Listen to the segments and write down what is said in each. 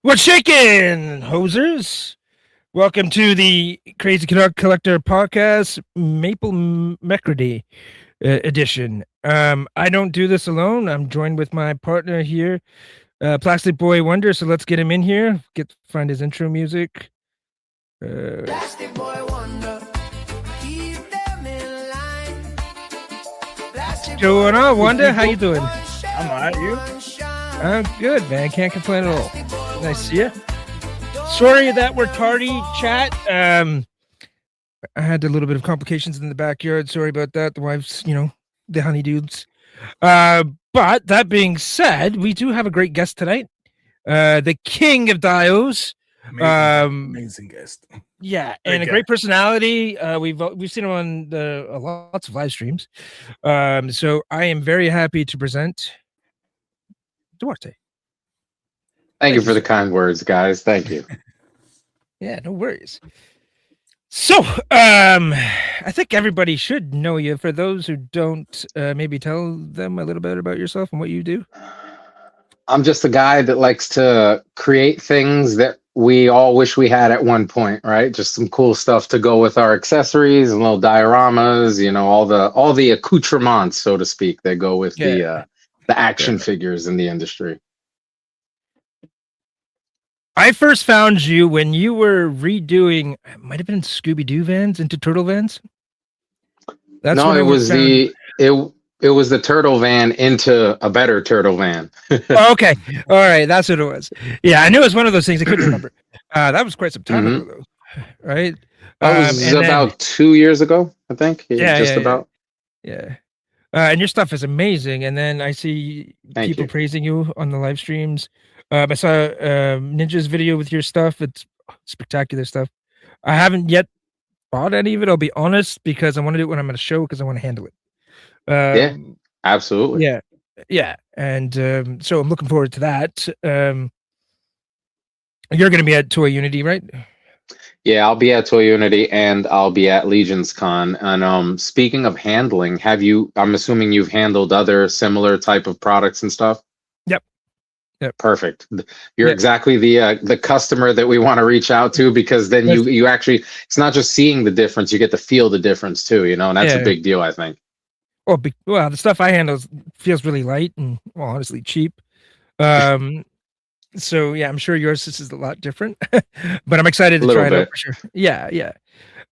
What's shaking, hosers? Welcome to the Crazy Collector Podcast Maple Mercredi edition. I don't do this alone. I'm joined with my partner here, Plastic Boy Wonder. So let's get him in here. Find his intro music. Plastic Boy Wonder, keep them in line. What's going on, Wonder? How you doing? I'm alright, you? I'm good, man. Can't complain at all. Nice to see you. Sorry that we're tardy, chat. I had a little bit of complications in the backyard. Sorry about that. The wives, the honey dudes. But that being said, we do have a great guest tonight. The king of dios. Amazing guest. Yeah, and a great personality. We've seen him on lots of live streams. So I am very happy to present Duarte. Thank you for the kind words, guys. Thank you. Yeah, no worries. So, I think everybody should know you. For those who don't, maybe tell them a little bit about yourself and what you do. I'm just a guy that likes to create things that we all wish we had at one point, right? Just some cool stuff to go with our accessories and little dioramas, all the accoutrements, so to speak, that go with the action figures in the industry. I first found you when you were redoing, it might have been Scooby-Doo vans into Turtle vans. It was the Turtle van into a better Turtle van. Okay. All right. That's what it was. Yeah, I knew it was one of those things. I couldn't remember. That was quite some time ago, though. Right? That was about 2 years ago, I think. Yeah. And your stuff is amazing. And then I see people praising you on the live streams. I saw Ninja's video with your stuff. It's spectacular stuff. I haven't yet bought any of it. I'll be honest, because I want to do it when I'm at a show, because I want to handle it. Yeah, absolutely. Yeah. And so I'm looking forward to that. You're going to be at Toy Unity, right? Yeah, I'll be at Toy Unity and I'll be at Legion's Con. And speaking of handling, I'm assuming you've handled other similar type of products and stuff? Yep. Perfect. You're exactly the customer that we want to reach out to, because then you actually, it's not just seeing the difference, you get to feel the difference too, and that's a big deal, I think. Well, the stuff I handle feels really light and, well, honestly, cheap. So yeah, I'm sure yours is a lot different, but I'm excited to try it out for sure. Yeah.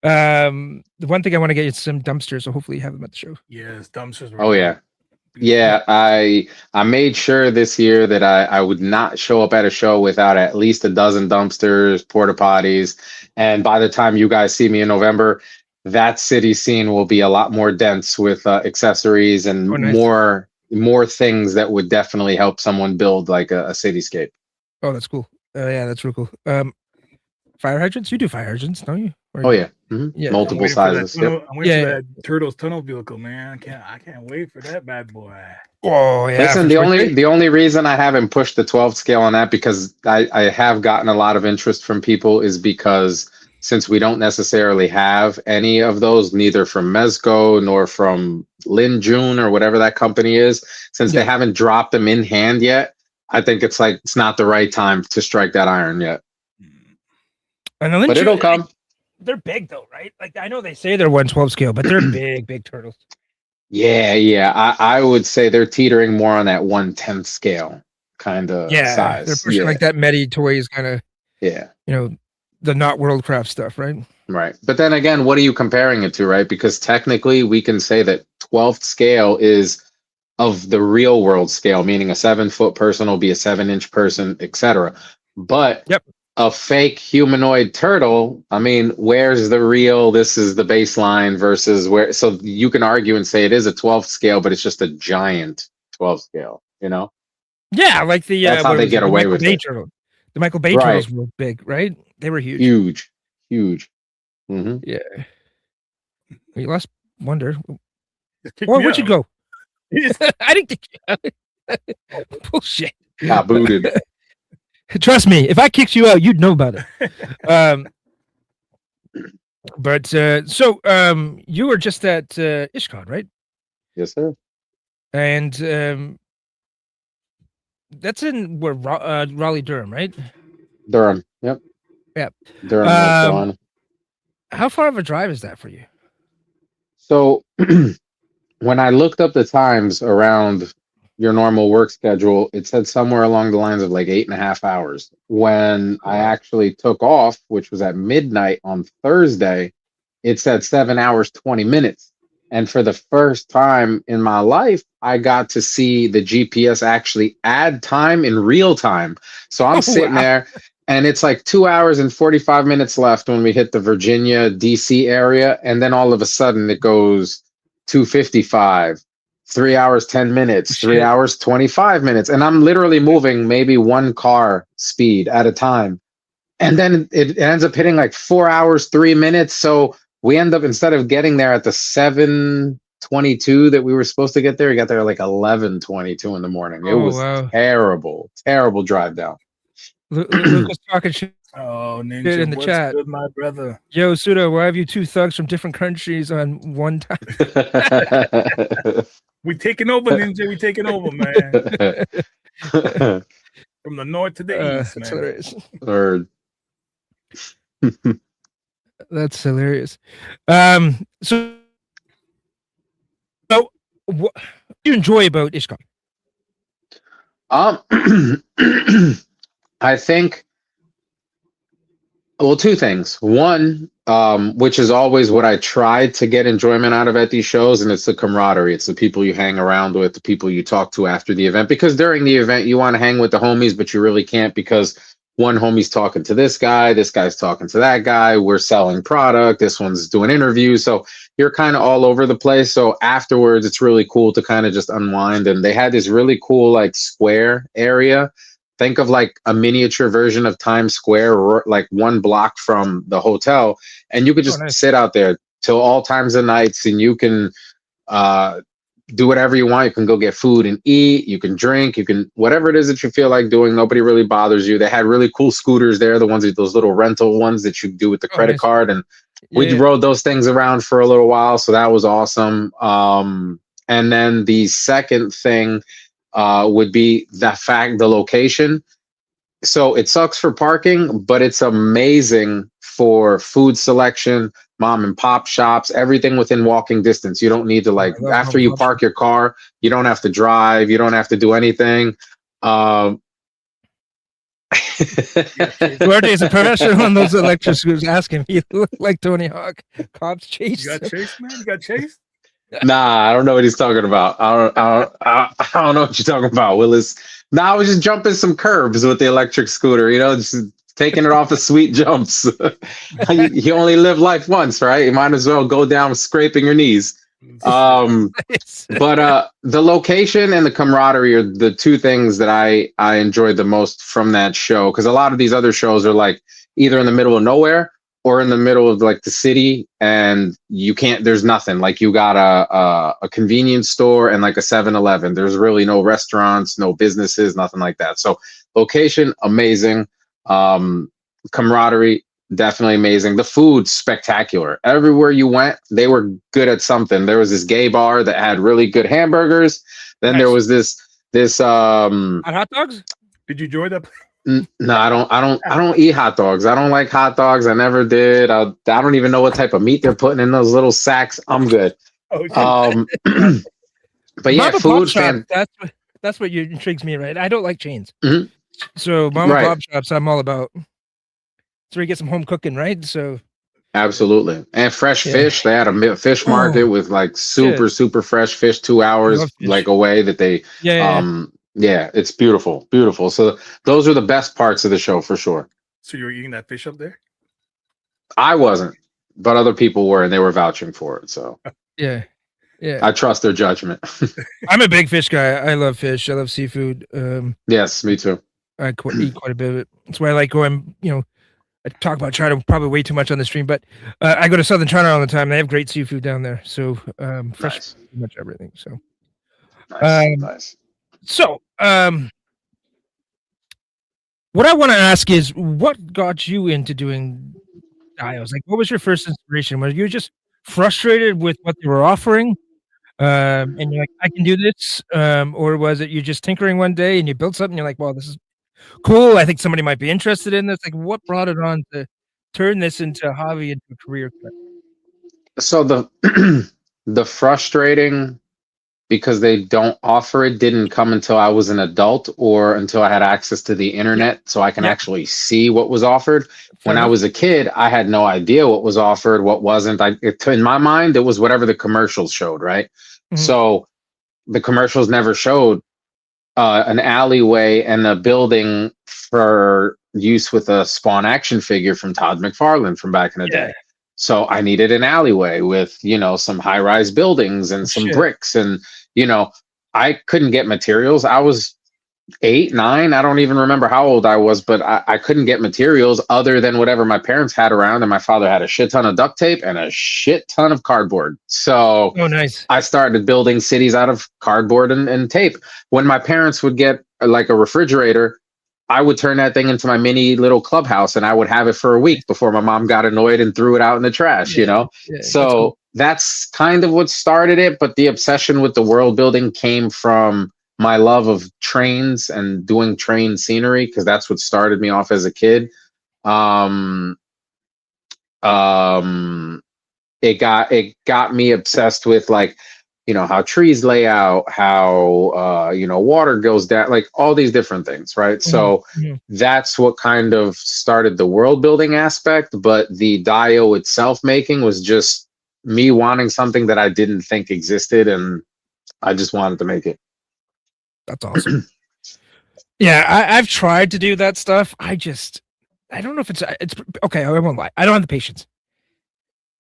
The one thing I want to get is some dumpsters, so hopefully you have them at the show. Yes, dumpsters. Oh yeah. Yeah, I made sure this year that I would not show up at a show without at least a dozen dumpsters, porta potties, and by the time you guys see me in November, that city scene will be a lot more dense with accessories and more things that would definitely help someone build like a cityscape. Oh, that's cool. Yeah, that's real cool. Fire hydrants? You do fire hydrants, don't you? Oh yeah. Yeah, multiple sizes. I'm waiting for that Turtles tunnel vehicle, man. I can't wait for that bad boy. Oh yeah. Listen, the only reason I haven't pushed the 12 scale on that, because I have gotten a lot of interest from people, is because since we don't necessarily have any of those, neither from Mezco nor from Lin Jun or whatever that company is, since they haven't dropped them in hand yet, I think it's not the right time to strike that iron yet. But it'll come. They're big though, right? Like, I know they say they're 1/12 scale, but they're big turtles. Yeah. I would say they're teetering more on that 1/10 scale kind of size. They're pushing like that Medi Toys kind of. Yeah. The not Worldcraft stuff, right? Right. But then again, what are you comparing it to, right? Because technically we can say that 12th scale is of the real world scale, meaning a 7-foot person will be a 7-inch person, etc. But a fake humanoid turtle, I mean, where's the real, this is the baseline versus where, so you can argue and say it is a 12th scale, but it's just a giant 12th scale, Yeah, like that's how they get away with it. Turtle. The Michael Bay turtles were big, right? They were huge. Mm-hmm. Yeah. You lost Wonder. Where'd you go? I didn't think. Bullshit. Got booted. Trust me, if I kicked you out, you'd know about it. But so you were just at IshCon, right? Yes, sir. And that's in Raleigh, Durham, right? Durham. Yep. Yep. Durham, North Carolina. How far of a drive is that for you? So when I looked up the times around your normal work schedule, it said somewhere along the lines of like 8.5 hours. When I Wow. actually took off, which was at midnight on Thursday, it said 7 hours, 20 minutes. And for the first time in my life, I got to see the GPS actually add time in real time. So I'm sitting Wow. there and it's like 2 hours and 45 minutes left when we hit the Virginia, DC area. And then all of a sudden it goes 2:55, 3 hours, 10 minutes, three Shit. hours, 25 minutes. And I'm literally moving maybe one car speed at a time. And then it ends up hitting like 4 hours, 3 minutes. So we end up, instead of getting there at the 7:22 that we were supposed to get there, we got there like 11:22 in the morning. It Oh was wow. terrible, terrible drive down. Lucas talking shit Oh, in Ninja, the what's chat. good, my brother? Yo, Suda, why have you two thugs from different countries on one time? We taking over, Ninja. We taking over, man. From the north to the east, That's man. hilarious. Or That's hilarious. So what do you enjoy about IshCon? I think, well, two things. One, which is always what I try to get enjoyment out of at these shows, and it's the camaraderie. It's the people you hang around with, the people you talk to after the event. Because during the event, you want to hang with the homies, but you really can't because one homie's talking to this guy's talking to that guy. We're selling product. This one's doing interviews. So you're kind of all over the place. So afterwards, it's really cool to kind of just unwind. And they had this really cool like square area. Think of like a miniature version of Times Square, like one block from the hotel, and you could just nice. sit out there till all times of nights, and you can do whatever you want. You can go get food and eat. You can drink. You can whatever it is that you feel like doing. Nobody really bothers you. They had really cool scooters there, the ones with those little rental ones that you do with the credit nice. card, and we rode those things around for a little while. So that was awesome. And then the second thing would be the location. So it sucks for parking, but it's amazing for food selection, mom and pop shops, everything within walking distance. You don't need to after you park your car, you don't have to drive, you don't have to do anything. Duarte is a professional on those electric scooters. Ask him. He looked like Tony Hawk. Cops chased. You got chased, man. You got chased. Nah, I don't know what he's talking about. I don't know what you're talking about, Willis. Nah, I was just jumping some curbs with the electric scooter, just taking it off the sweet jumps. You only live life once, right? You might as well go down scraping your knees. But the location and the camaraderie are the two things that I enjoyed the most from that show, because a lot of these other shows are like either in the middle of nowhere or in the middle of like the city, and there's nothing. Like you got a convenience store and like a 7-Eleven. There's really no restaurants, no businesses, nothing like that. So location, amazing. Camaraderie, definitely amazing. The food, spectacular. Everywhere you went, they were good at something. There was this gay bar that had really good hamburgers. Then there was this hot dogs. Did you enjoy that? No, I don't eat hot dogs. I don't like hot dogs. I never did. I don't even know what type of meat they're putting in those little sacks. I'm good. Okay. But yeah, Mama food. That's what intrigues me, right? I don't like chains. Mhm. So Mama Pop shops, I'm all about. So we get some home cooking, right? So absolutely. And fresh fish. They had a fish market with like super fresh fish 2 hours like away that they yeah, it's beautiful. Beautiful. So those are the best parts of the show for sure. So you were eating that fish up there? I wasn't, but other people were, and they were vouching for it. So yeah. I trust their judgment. I'm a big fish guy. I love fish. I love seafood. Yes, me too. I eat quite a bit of it. That's why I like going, I talk about China probably way too much on the stream, but I go to Southern China all the time. They have great seafood down there. So fresh, nice. pretty much everything. So nice. So what I want to ask is, what got you into doing dials? Like, what was your first inspiration? Were you just frustrated with what they were offering? And you're like, I can do this. Or was it you just tinkering one day and you built something? And you're like, well, this is cool. I think somebody might be interested in this. Like, what brought it on to turn this into a hobby, into a career? So the frustrating, because they don't offer it, didn't come until I was an adult or until I had access to the internet so I can Yep. actually see what was offered. When I enough. was a kid, I had no idea what was offered, what wasn't. In my mind, it was whatever the commercials showed, right? Mhm. So the commercials never showed an alleyway and a building for use with a Spawn action figure from Todd McFarlane from back in the Yeah. day. So I needed an alleyway with, some high-rise buildings and some Shit. bricks, and I couldn't get materials. I was 8, 9. I don't even remember how old I was, but I couldn't get materials other than whatever my parents had around, and my father had a shit ton of duct tape and a shit ton of cardboard. So Oh, nice. I started building cities out of cardboard and tape. When my parents would get like a refrigerator, I would turn that thing into my mini little clubhouse, and I would have it for a week before my mom got annoyed and threw it out in the trash, Yeah, So that's kind of what started it. But the obsession with the world building came from my love of trains and doing train scenery, because that's what started me off as a kid. It got me obsessed with, like, how trees lay out, how water goes down, like all these different things, right? So that's what kind of started the world building aspect. But the dio itself making was just me wanting something that I didn't think existed, and I just wanted to make it. That's awesome. Yeah, I've tried to do that stuff. I don't know if it's okay. I won't lie. I don't have the patience.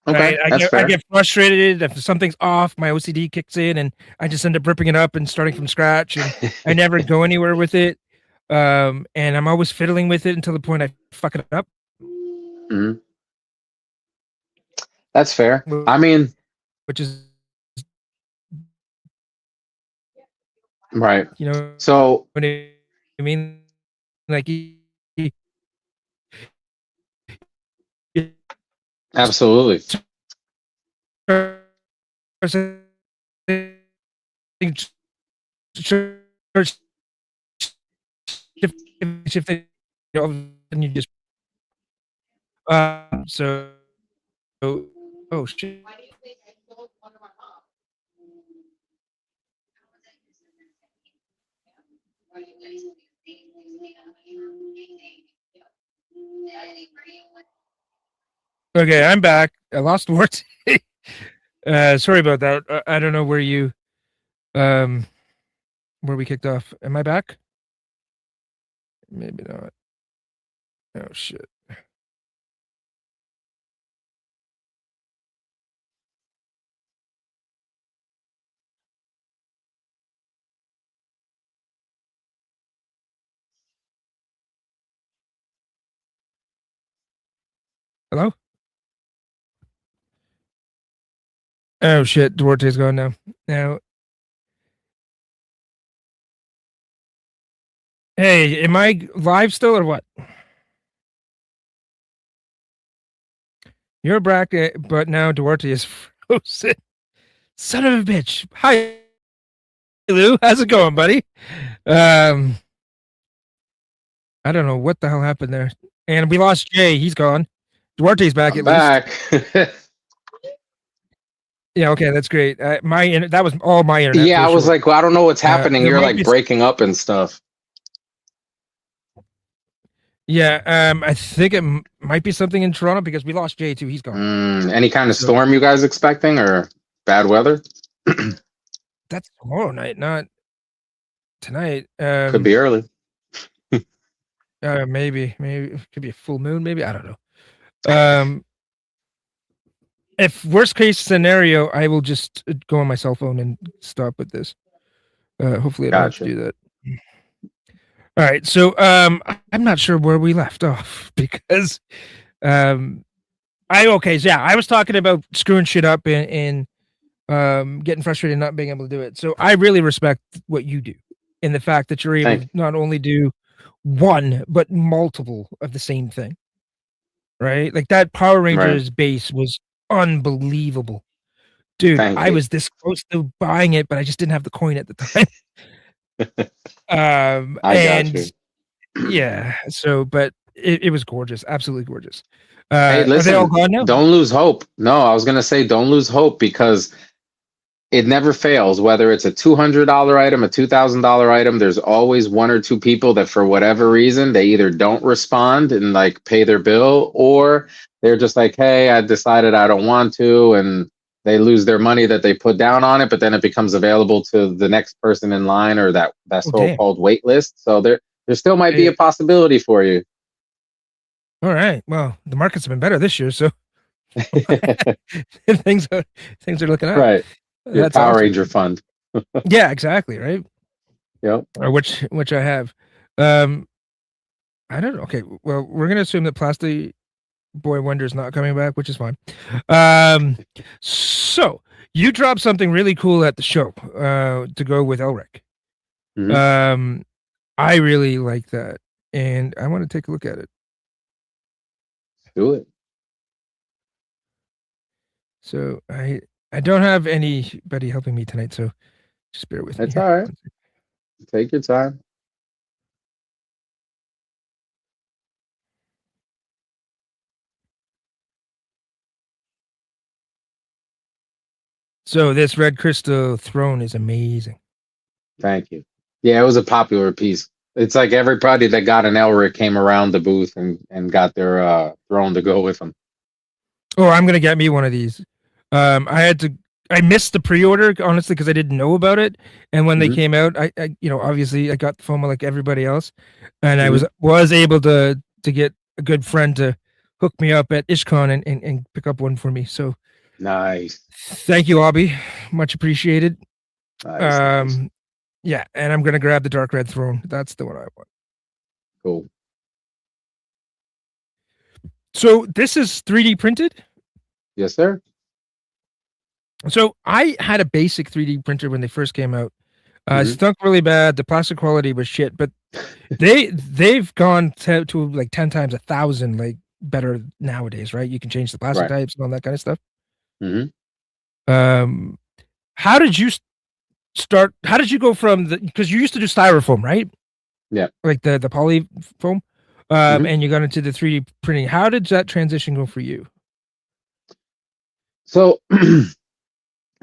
Okay, that's fair. I get frustrated if something's off. My OCD kicks in, and I just end up ripping it up and starting from scratch. And I never go anywhere with it. And I'm always fiddling with it until the point I fuck it up. Mhm. That's fair. I mean, which is right. So what I mean, like absolutely. If they, and you just so oh shit. Okay, I'm back. I lost words. Sorry about that. I don't know where you where we kicked off. Am I back? Maybe not. Oh shit. Hello? Oh shit, Duarte's gone now. Now, hey, am I live still or what? You're back, but now Duarte is frozen. Son of a bitch. Hi, Lou. How's it going, buddy? I don't know what the hell happened there. And we lost Jay. He's gone. Duarte's back. I'm back. Yeah, okay, that's great. That was all my internet. Yeah, I was like, well, I don't know what's happening. You're like breaking up and stuff. Yeah, I think it might be something in Toronto because we lost Jay too. He's gone. Any kind of storm you guys expecting, or bad weather? That's tomorrow night, not tonight. Could be early. Maybe it could be a full moon. Maybe, I don't know. If worst case scenario, I will just go on my cell phone and stop with this. Hopefully, I don't have to do that. All right, so I'm not sure where we left off because I was talking about screwing shit up and getting frustrated and not being able to do it. So I really respect what you do and the fact that you're able to not only do one but multiple of the same thing. Right? Like that Power Rangers base was unbelievable. Dude, I was this close to buying it, but I just didn't have the coin at the time. I got you. Yeah. So, but it was gorgeous, absolutely gorgeous. Hey, Are they all listen, gone now? don't lose hope. No, I was gonna say don't lose hope because it never fails. Whether it's a $200 item, a $2,000 item, there's always one or two people that, for whatever reason, they either don't respond and like pay their bill, or they're just like, "Hey, I decided I don't want to," and they lose their money that they put down on it. But then it becomes available to the next person in line or that Oh, damn. so-called wait list. So there still might be Yeah. a possibility for you. All right. Well, the markets have been better this year, so things are looking up. Right, your That's Power awesome. Ranger fund. Yeah, exactly. Right. Yep. Or which I have. I don't know. Okay. Well, we're gonna assume that Plastic Boy Wonder is not coming back, which is fine. So you dropped something really cool at the show. To go with Elric. Mhm. I really like that, and I want to take a look at it. Do it. So I don't have anybody helping me tonight, so just bear with me That's here. all right. Take your time. So this red crystal throne is amazing. Thank you. Yeah, it was a popular piece. It's like everybody that got an Elric came around the booth and got their throne to go with them. Oh, I'm gonna get me one of these. I missed the pre-order honestly because I didn't know about it, and when they Mhm. came out, I obviously I got the FOMO like everybody else, and I Mhm. was able to get a good friend to hook me up at IshCon and pick up one for me. So Nice. thank you, Abby, much appreciated. Nice. Nice. Yeah, and I'm gonna grab the dark red throne. That's the one I want. Cool. So this is 3D printed. Yes, sir. So I had a basic 3D printer when they first came out. It Mhm. stunk really bad. The plastic quality was shit, but they've gone to like 10 times 1,000 like better nowadays, right? You can change the plastic Right. types and all that kind of stuff. Mhm. Um, how did you start? How did you go from because you used to do styrofoam, right? Yeah. Like the poly foam, Mhm. and you got into the 3D printing. How did that transition go for you? So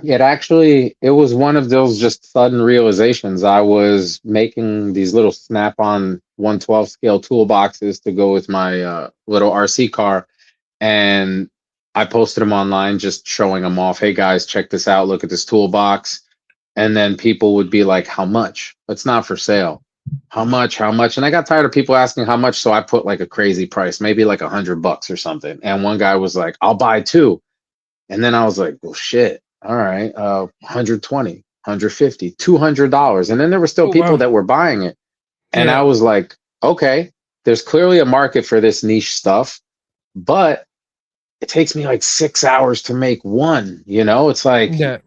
it was one of those just sudden realizations. I was making these little snap-on 112 scale toolboxes to go with my little RC car, and I posted them online, just showing them off. Hey guys, check this out. Look at this toolbox. And then people would be like, "How much? It's not for sale. How much? How much?" And I got tired of people asking how much, so I put like a crazy price, maybe like $100 or something. And one guy was like, "I'll buy two." And then I was like, "Well, shit. All right, 120, $200." And then there were still Oh people wow, that were buying it, and yeah, I was like, "Okay, there's clearly a market for this niche stuff, but it takes me like 6 hours to make one. It's like yeah,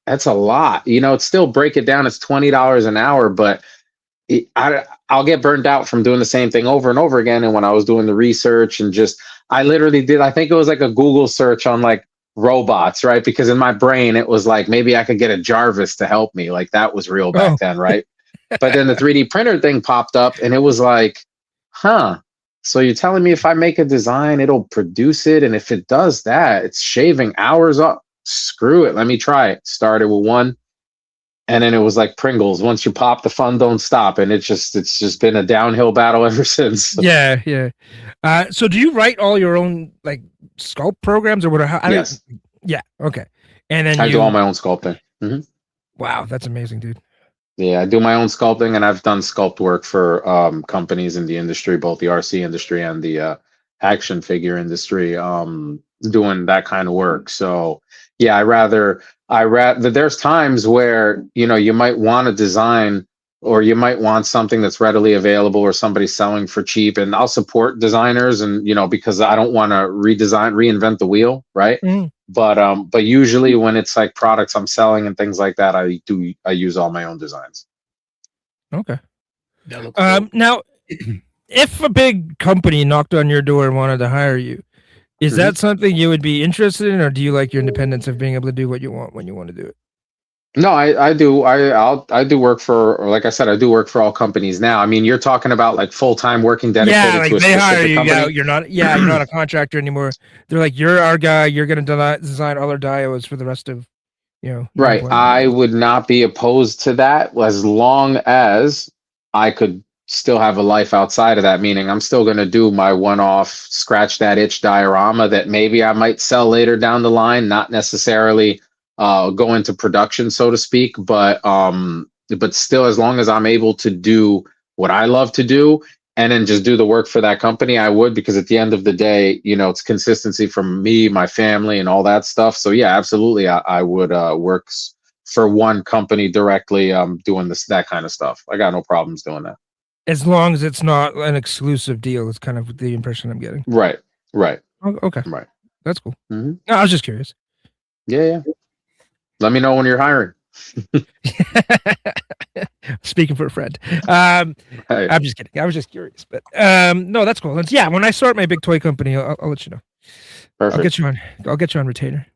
that's a lot. It's still break it down. It's $20 an hour, but I'll get burned out from doing the same thing over and over again. And when I was doing the research and I literally did, I think it was like a Google search on like robots, right? Because in my brain, it was like maybe I could get a Jarvis to help me. Like that was real back oh then, right? But then the 3D printer thing popped up and it was like, huh. So you're telling me if I make a design, it'll produce it. And if it does that, it's shaving hours up. Screw it. Let me try it. Started with one. And then it was like Pringles. Once you pop, the fun don't stop. And it's just been a downhill battle ever since. yeah, yeah. So do you write all your own like sculpt programs or whatever? I don't. Yes. Yeah, okay. And then I do all my own sculpting. wow, that's amazing, dude. Yeah, I do my own sculpting, and I've done sculpt work for companies in the industry, both the RC industry and the action figure industry, doing that kind of work. So, yeah, I rather there's times where you might want a design, or you might want something that's readily available, or somebody's selling for cheap, and I'll support designers, and because I don't want to reinvent the wheel, right? Mhm. But usually when it's like products I'm selling and things like that, I use all my own designs. Okay. That looks dope. Now, if a big company knocked on your door and wanted to hire you, is Mhm. that something you would be interested in, or do you like your independence of being able to do what you want when you want to do it? No, I do. I do work for, or like I said, I do work for all companies now. I mean, you're talking about like full time working Yeah, dedicated like to a they hire specific you company. out. You're not. Yeah, you're not a contractor anymore. They're like, you're our guy. You're gonna design all our diodes for the rest of your Right. employment. I would not be opposed to that as long as I could still have a life outside of that, meaning I'm still going to do my one off scratch that itch diorama that maybe I might sell later down the line, not necessarily go into production, so to speak, but still, as long as I'm able to do what I love to do and then just do the work for that company, I would, because at the end of the day, it's consistency from me, my family, and all that stuff. So yeah, absolutely, I would work for one company directly, doing that kind of stuff. I got no problems doing that. As long as it's not an exclusive deal, is kind of the impression I'm getting. Right, right, Oh, okay, right. that's cool. Hmm. No, I was just curious. Yeah. Let me know when you're hiring. Speaking for a friend. Right. I'm just kidding. I was just curious, but no, that's cool. Yeah, when I start my big toy company, I'll let you know. Perfect. I'll get you on retainer.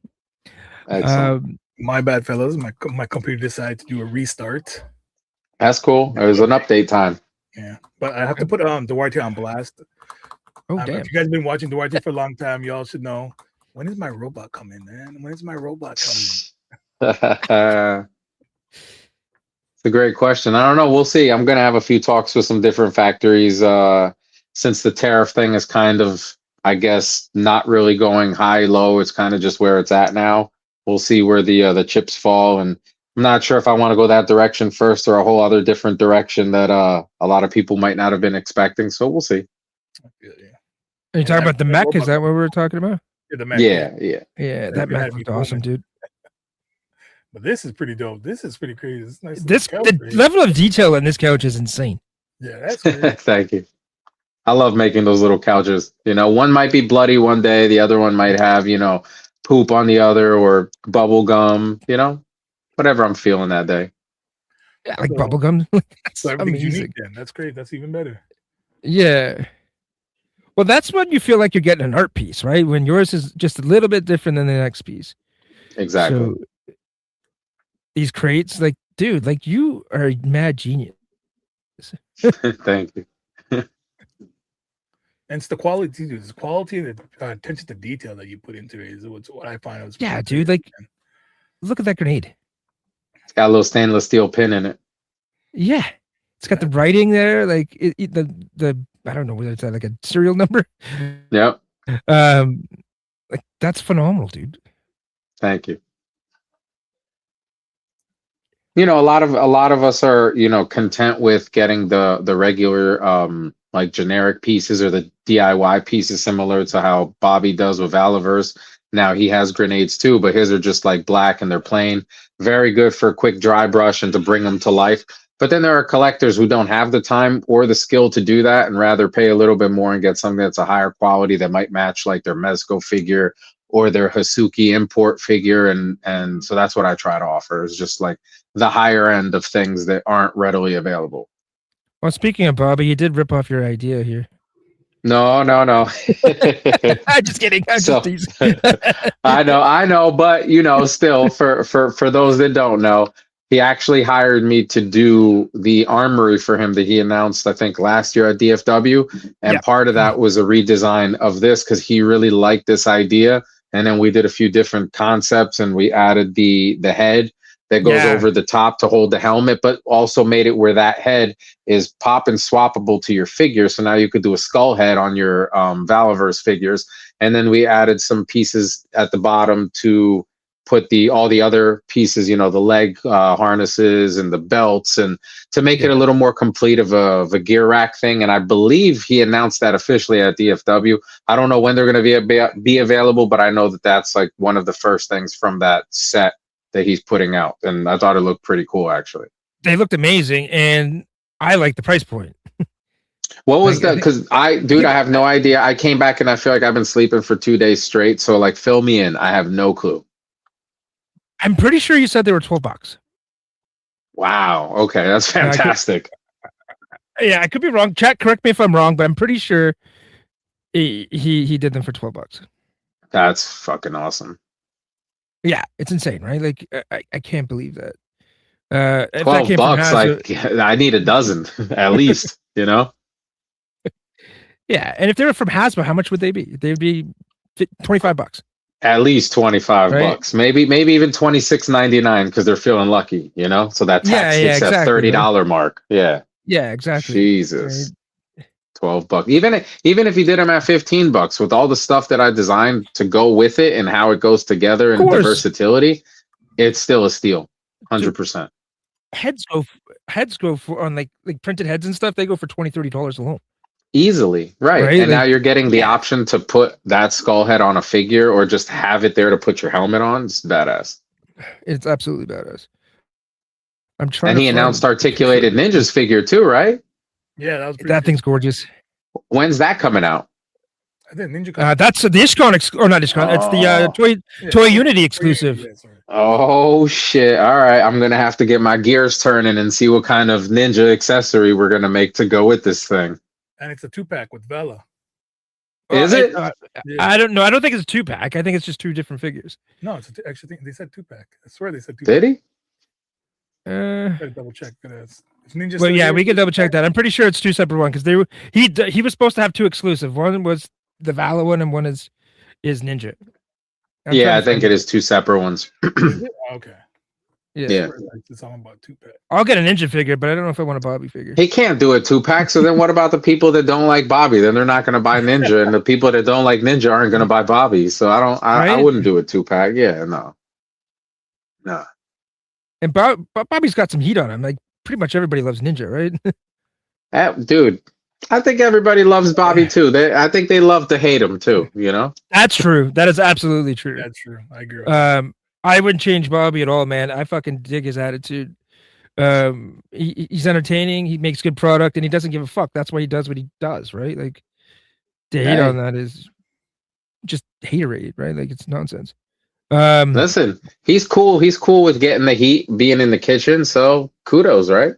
Excellent. My bad, fellas. My computer decided to do a restart. That's cool. It was an update time. Yeah, but I have to put Duarte on blast. Oh damn! If you guys been watching Duarte for a long time, y'all should know, when is my robot coming, man? When is my robot coming? It's a great question. I don't know. We'll see. I'm going to have a few talks with some different factories since the tariff thing is kind of, I guess, not really going high, low. It's kind of just where it's at now. We'll see where the chips fall. And I'm not sure if I want to go that direction first or a whole other different direction that a lot of people might not have been expecting. So we'll see. Yeah. Are you talking about the mech? Is that what we were talking about? Yeah, the mech. Yeah, that mech looked awesome, dude. But this is pretty dope. This is pretty crazy. It's nice. The level of detail on this couch is insane. Yeah, that's crazy. Thank you. I love making those little couches. One might be bloody one day, the other one might have, poop on the other or bubble gum, whatever I'm feeling that day. Yeah, like bubble gum. So everything's unique then. That's great. That's even better. Yeah. Well, that's when you feel like you're getting an art piece, right? When yours is just a little bit different than the next piece. Exactly. So, these crates, like, dude, like you are a mad genius. Thank you. And it's the quality, dude. It's quality and the attention to detail that you put into it is what I find. Yeah, dude. Like, look at that grenade. It's got a little stainless steel pin in it. Yeah, it's got the writing there. Like the I don't know whether it's like a serial number. Yep. Like that's phenomenal, dude. Thank you. A lot of us are, content with getting the regular like generic pieces or the DIY pieces, similar to how Bobby does with Aliverse. Now he has grenades too, but his are just like black and they're plain. Very good for a quick dry brush and to bring them to life. But then there are collectors who don't have the time or the skill to do that and rather pay a little bit more and get something that's a higher quality that might match like their Mezco figure or their Hasuki import figure. And so that's what I try to offer, is just like the higher end of things that aren't readily available. Well, speaking of Bobby, you did rip off your idea here. No. I'm just kidding. I'm just teasing. I know, but still for those that don't know, he actually hired me to do the armory for him that he announced, I think, last year at DFW. And part of that was a redesign of this because he really liked this idea. And then we did a few different concepts and we added the head that goes over the top to hold the helmet, but also made it where that head is pop and swappable to your figure. So now you could do a skull head on your Valaverse figures. And then we added some pieces at the bottom to put all the other pieces, the leg harnesses and the belts, and to make it a little more complete of a gear rack thing. And I believe he announced that officially at DFW. I don't know when they're going to be available, but I know that that's like one of the first things from that set that he's putting out, and I thought it looked pretty cool. Actually, they looked amazing, and I like the price point. What was that? Because I have no idea. I came back and I feel like I've been sleeping for 2 days straight. So like, fill me in. I have no clue. I'm pretty sure you said they were $12. Wow. Okay, that's fantastic. I could be wrong. Chat, correct me if I'm wrong, but I'm pretty sure he did them for $12. That's fucking awesome. Yeah, it's insane, right? Like I can't believe that. If that 12 came from bucks, Hasbro, like I need a dozen at least, you know? yeah. And if they were from Hasbro, how much would they be? They'd be $25, At least 25 right? bucks. Maybe even 26.99 because they're feeling lucky, you know? So that Yeah, tax yeah, hits that exactly. $30 Right? mark. Yeah. Yeah, exactly. Jesus. Right? 12 bucks. Even if you did them at 15 bucks with all the stuff that I designed to go with it and how it goes together Of and the course, versatility, it's still a steal. dude, 100%. heads go for on like printed heads and stuff. They go for $20-$30 alone, Easily. Right. right? And now Like, you're getting the yeah, option to put that skull head on a figure or just have it there to put your helmet on. It's badass. it's absolutely badass. I'm trying And to he find announced a picture of Articulated it. Ninja's figure too, right? Yeah, that was pretty That cool. thing's gorgeous. When's that coming out? I think Ninja. That's the IshCon, or not IshCon. It's the Yeah, Toy Unity exclusive. Yeah, sorry. Oh shit. All right. I'm gonna have to get my gears turning and see what kind of ninja accessory we're gonna make to go with this thing. And it's a 2-pack with Vela. Is it? Yeah. I don't know. I don't think it's a 2-pack. I think it's just 2 different figures. No, it's actually they said 2-pack. I swear they said 2-pack. Did he? Gotta double check. It's Ninja. Well, still yeah, here? we can double check that. I'm pretty sure it's 2 separate ones because he was supposed to have 2 exclusive. One was the Vala one, and one is Ninja. Yeah, I think it is 2 separate ones. Is it? Oh, okay. Yeah. It's all about 2-pack. I'll get a Ninja figure, but I don't know if I want a Bobby figure. He can't do a 2-pack. So then what about the people that don't like Bobby? Then they're not gonna buy Ninja, and the people that don't like Ninja aren't gonna buy Bobby. So I Right? wouldn't do a 2-pack. Yeah, no. No. And Bobby's got some heat on him. Like pretty much everybody loves Ninja, right? Dude, I think everybody loves Bobby too. I think they love to hate him too, you know? That's true. That is absolutely true. That's true. I agree. I wouldn't change Bobby at all, man. I fucking dig his attitude. He's entertaining. He makes good product, and he doesn't give a fuck. That's why he does what he does, right? Like the hate on that is just haterade, right? Like it's nonsense. Listen, he's cool. He's cool with getting the heat, being in the kitchen. So kudos, right?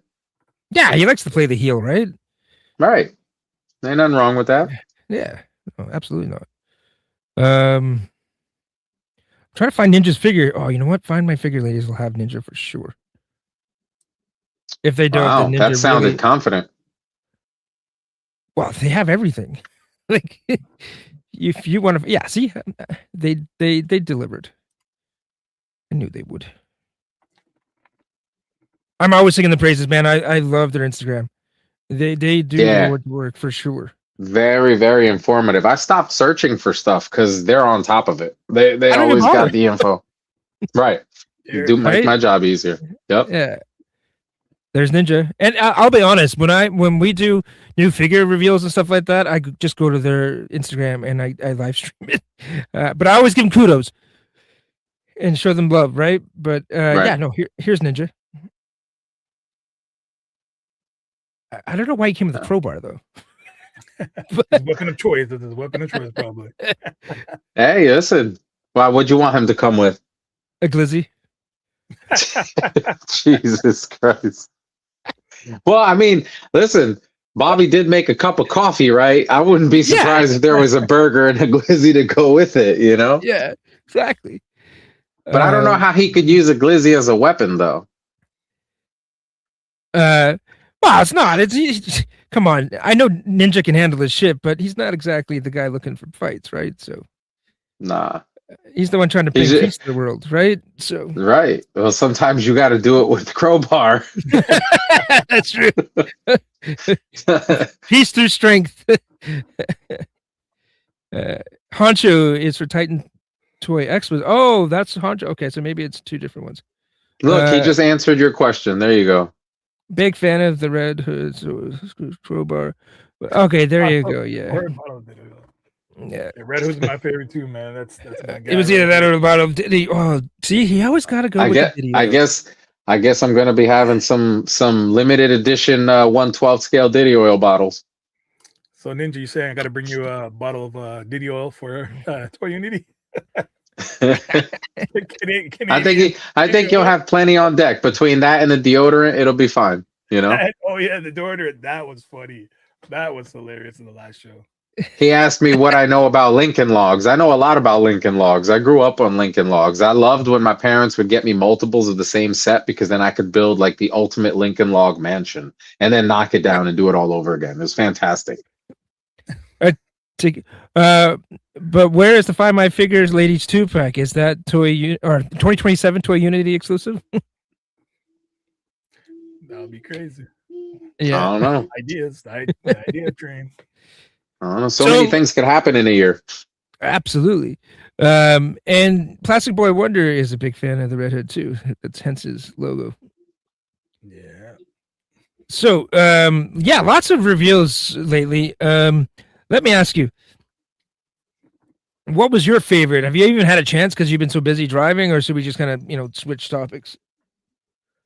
Yeah, he likes to play the heel, right? Right. Ain't nothing wrong with that. Yeah, no, absolutely not. I'm trying to find Ninja's figure. Oh, you know what? Find My Figure Ladies will have Ninja for sure. If they don't, Wow, then Ninja that sounded really, confident. well, they have everything. Like, if you want to, yeah. See, they delivered. I knew they would. I'm always singing the praises, man. I love their Instagram. They do Lord's work for sure. Very, very informative. I stopped searching for stuff because they're on top of it. They always got the info. Right. You do make my job easier. Yep. Yeah. There's Ninja, and I'll be honest. When we do new figure reveals and stuff like that, I just go to their Instagram and I live stream it. But I always give them kudos and show them love, right? But Right. yeah, no. Here's Ninja. I don't know why he came with a crowbar though. His weapon of choice. This is weapon of choice, probably. Hey, listen. Why would you want him to come with? A glizzy. Jesus Christ. Well, I mean, listen, Bobby did make a cup of coffee, right? I wouldn't be surprised if there was a burger and a glizzy to go with it, you know? Yeah, exactly. But I don't know how he could use a glizzy as a weapon, though. Well, it's not. Come on. I know Ninja can handle his shit, but he's not exactly the guy looking for fights, right? So, nah. He's the one trying to bring peace to the world, right? So, right. Well, sometimes you got to do it with crowbar. That's true. Peace through strength. Honcho is for Titan Toy X. Oh, that's Honcho. Okay, so maybe it's 2 different ones. Look, he just answered your question. There you go. Big fan of the Red Hood crowbar. Okay, there you go. Yeah. Yeah, Red Hood's my favorite too, man. That's my guy. It was either that or the bottom. Oh, see, he always got to go with the video. I guess I'm gonna be having some limited edition 1/12 scale Diddy oil bottles. So Ninja, you saying I got to bring you a bottle of Diddy oil for Toy Unity? I think you'll have plenty on deck. Between that and the deodorant, it'll be fine. You know. Oh yeah, the deodorant. That was funny. That was hilarious in the last show. He asked me what I know about Lincoln Logs. I know a lot about Lincoln Logs. I grew up on Lincoln Logs. I loved when my parents would get me multiples of the same set because then I could build like the ultimate Lincoln Log mansion and then knock it down and do it all over again. It was fantastic. But where is the Find My Figures Ladies 2-pack? Is that or 2027 Toy Unity exclusive? That would be crazy. Yeah. I don't know. Ideas, the idea train. I don't know. So many things could happen in a year. Absolutely. And Plastic Boy Wonder is a big fan of the Red Hood too. That's hence his logo. Yeah. So, yeah, lots of reveals lately. Let me ask you, what was your favorite? Have you even had a chance because you've been so busy driving, or should we just kind of, switch topics?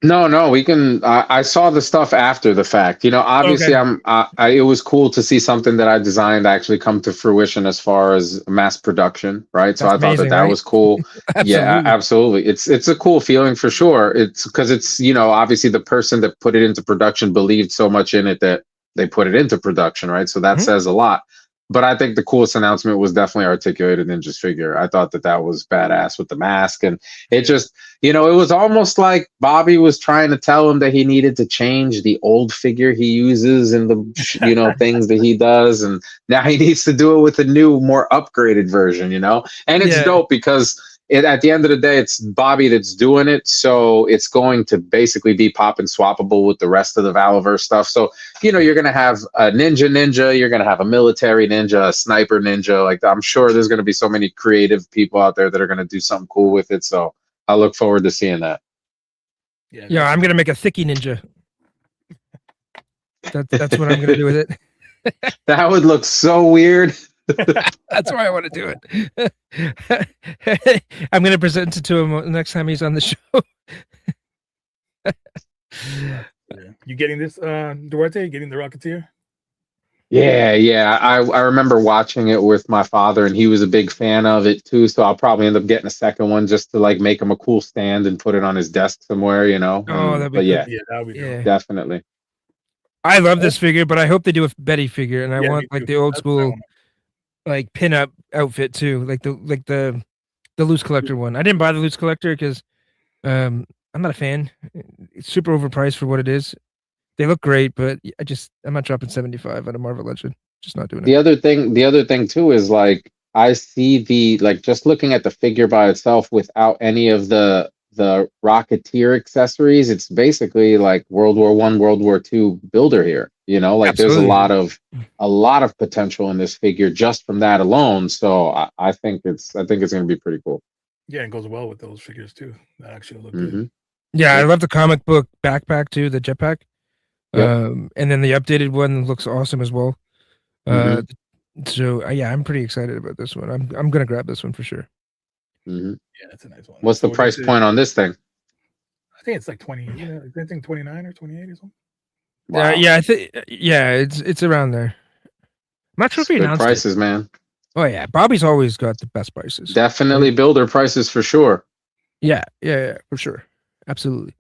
No, we can. I saw the stuff after the fact. Obviously, Okay. it was cool to see something that I designed actually come to fruition as far as mass production, right? So That's I thought amazing, that right? was cool. Yeah, Absolutely. absolutely. It's a cool feeling for sure. It's because it's obviously the person that put it into production believed so much in it that they put it into production, right? So that Mhm. says a lot. But I think the coolest announcement was definitely Articulated Ninja's figure. I thought that was badass with the mask, and it just it was almost like Bobby was trying to tell him that he needed to change the old figure he uses and the things that he does, and now he needs to do it with a new, more upgraded version. And it's Yeah. dope because at the end of the day, it's Bobby that's doing it, so it's going to basically be pop and swappable with the rest of the Valaverse stuff. So you're gonna have a ninja, you're gonna have a military ninja, a sniper ninja. Like I'm sure there's gonna be so many creative people out there that are gonna do something cool with it. So I look forward to seeing that. Yeah, I'm gonna make a Thicky Ninja. That's what I'm gonna do with it. That would look so weird. That's why I want to do it. I'm gonna present it to him next time he's on the show. Yeah. You getting this, Duarte? You getting the Rocketeer? Yeah. I remember watching it with my father, and he was a big fan of it too. So I'll probably end up getting a second one just to like make him a cool stand and put it on his desk somewhere. Oh, that'd be But cool. yeah, Yeah, that would be dope. definitely. I love this figure, but I hope they do a Betty figure, and I Yeah, want me like too. the old That's what I school want. like pin-up outfit too, like the loose collector one. I didn't buy the loose collector because I'm not a fan. It's super overpriced for what it is. They look great, but I'm not dropping 75 on a Marvel Legend. Just not doing it. The other thing too is like I see the like just looking at the figure by itself without any of the Rocketeer accessories, it's basically like World War I, World War II builder here. Like there's Absolutely. a lot of potential in this figure just from that alone. So I think it's gonna be pretty cool. Yeah, it goes well with those figures too. That actually look Mm-hmm. good. Yeah, I Yep. love the comic book backpack too, the jetpack. Yep. And then the updated one looks awesome as well. Mm-hmm. So yeah, I'm pretty excited about this one. I'm gonna grab this one for sure. Mm-hmm. Yeah, that's a nice one. What's the So price this is, point on this thing? I think it's like 20. I think 29 or 28 or something. Wow. Yeah, I think it's around there. I'm not sure if he Good announced it. prices, man. Oh yeah, Bobby's always got the best prices. Definitely builder prices for sure. Yeah, for sure, absolutely.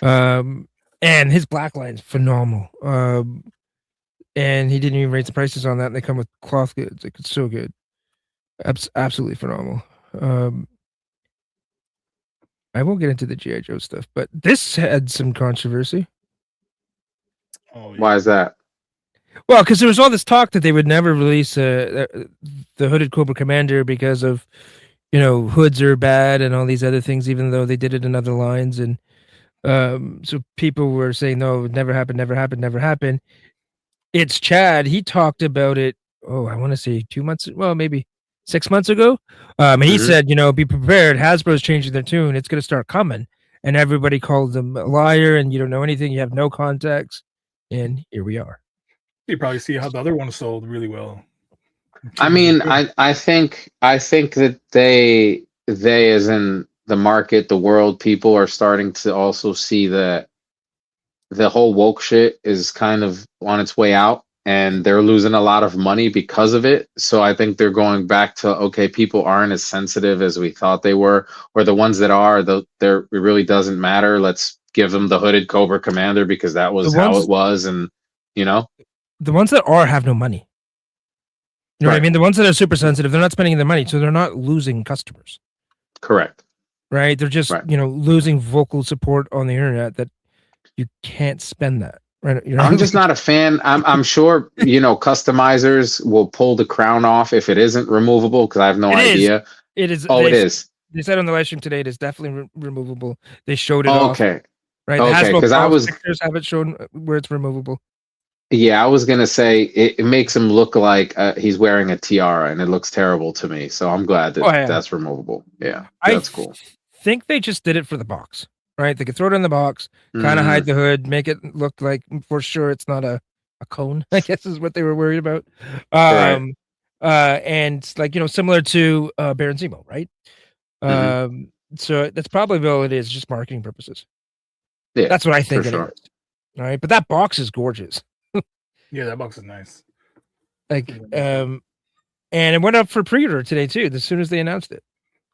And his black line's phenomenal. And he didn't even raise the prices on that. And they come with cloth goods. Like it's so good, absolutely phenomenal. I won't get into the GI Joe stuff, but this had some controversy. Oh, yeah. Why is that? Well, because there was all this talk that they would never release the Hooded Cobra Commander because of hoods are bad and all these other things, even though they did it in other lines. And so people were saying, no, it would never happen, never happen, never happen. It's Chad. He talked about it. Oh, I want to say 2 months. Well, maybe 6 months ago. And he said, be prepared. Hasbro's changing their tune. It's going to start coming. And everybody called him a liar. And you don't know anything. You have no context. And here we are. You probably see how the other one sold really well. I mean, I think that they as in the market, the world, people are starting to also see that the whole woke shit is kind of on its way out, and they're losing a lot of money because of it. So I think they're going back to, okay, people aren't as sensitive as we thought they were, or the ones that are, it really doesn't matter. Let's give them the Hooded Cobra Commander because that was how it was, and the ones that are have no money. You know what I Right. mean? The ones that are super sensitive, they're not spending their money, so they're not losing customers, Correct. right? They're just Right. losing vocal support on the internet that you can't spend that, right? I'm just not a fan. I'm sure customizers will pull the crown off if it isn't removable because I have no It is. idea. It is. Oh, it is. They said on the live stream today it is definitely removable. They showed it off, Okay. right? The Okay. Hasbro Because I was pictures have it shown where it's removable. Yeah, I was gonna say it makes him look like he's wearing a tiara, and it looks terrible to me. So I'm glad that Oh, yeah. that's removable. Yeah, I that's cool. think they just did it for the box, right? They could throw it in the box, kind of hide the hood, make it look like for sure it's not a cone. I guess is what they were worried about. Right. And like similar to Baron Zemo, right? So that's probably all it is, just marketing purposes. Yeah, That's what I think, for sure. anyways. All right, but that box is gorgeous. Yeah, that box is nice. Like, and it went up for pre-order today too. As soon as they announced it.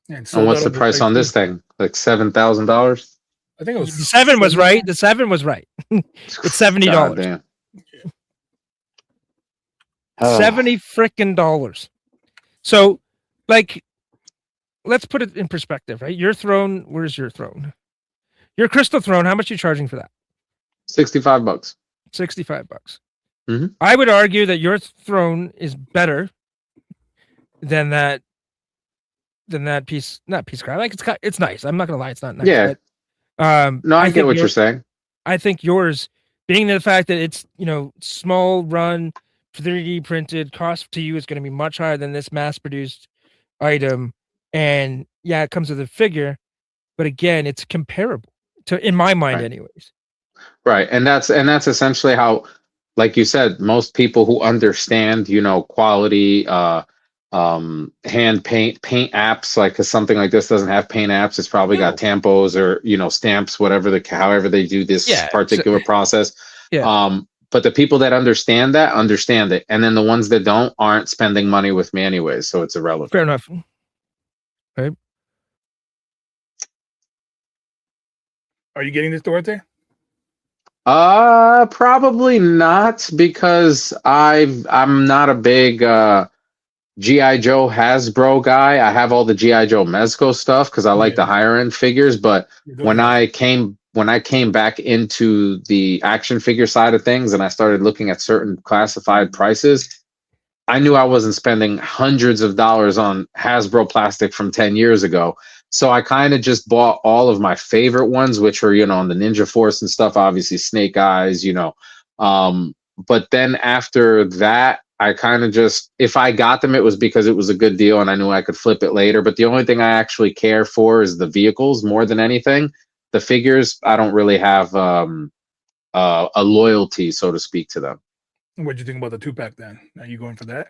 Yeah, it's And sold what's out the price overnight, on this too. thing? Like $7,000? I think it was The 7 was right. The 7 was right. It's $70. Damn. $70 freaking dollars. So, like, let's put it in perspective, right? Your throne. Where's your throne? Your crystal throne. How much are you charging for that? $65. $65. Mhm. I would argue that your throne is better than that piece. Not piece of crap. Like it's nice. I'm not gonna lie, it's not nice. Yeah. But, No, I get think what you're saying. I think yours, being the fact that it's small run, 3D printed, cost to you is going to be much higher than this mass produced item, and yeah, it comes with a figure, but again, it's comparable to, in my mind, Right. anyways. Right, and that's essentially how, like you said, most people who understand, quality, hand paint apps, like, because something like this doesn't have paint apps, it's probably got tampos or stamps, however they do this particular process. Yeah. But the people that understand it, and then the ones that don't aren't spending money with me anyways, so it's irrelevant. Fair enough. Right. Are you getting this, Duarte? Probably not, because I'm not a big G.I. Joe Hasbro guy. I have all the G.I. Joe Mezco stuff because I like the higher end figures. But when I came back into the action figure side of things and I started looking at certain classified prices, I knew I wasn't spending hundreds of dollars on Hasbro plastic from 10 years ago. So I kind of just bought all of my favorite ones, which are, on the Ninja Force and stuff, obviously Snake Eyes, but then after that, I kind of just, if I got them, it was because it was a good deal and I knew I could flip it later. But the only thing I actually care for is the vehicles more than anything. The figures, I don't really have a loyalty, so to speak, to them. What'd you think about the 2-pack then? Are you going for that?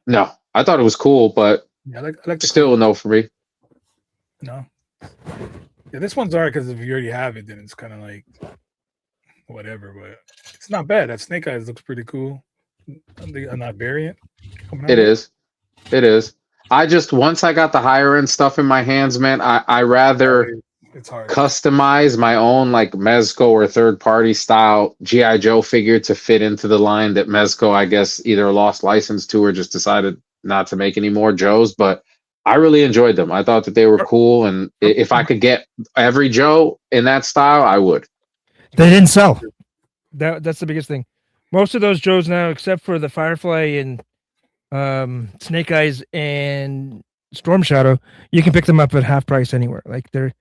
No, I thought it was cool, but Yeah, I like the still no for me. No. Yeah, this one's alright because if you already have it, then it's kind of like whatever. But it's not bad. That Snake Eyes looks pretty cool. I'm not variant. It is. I just, once I got the higher end stuff in my hands, man, I rather it's hard. Customize my own like Mezco or third party style G.I. Joe figure to fit into the line that Mezco, I guess, either lost license to or just decided not to make any more Joes. But I really enjoyed them. I thought that they were cool, and if I could get every Joe in that style, I would. They didn't sell. That's the biggest thing. Most of those Joes now, except for the Firefly and Snake Eyes and Storm Shadow, you can pick them up at half price anywhere. Like they're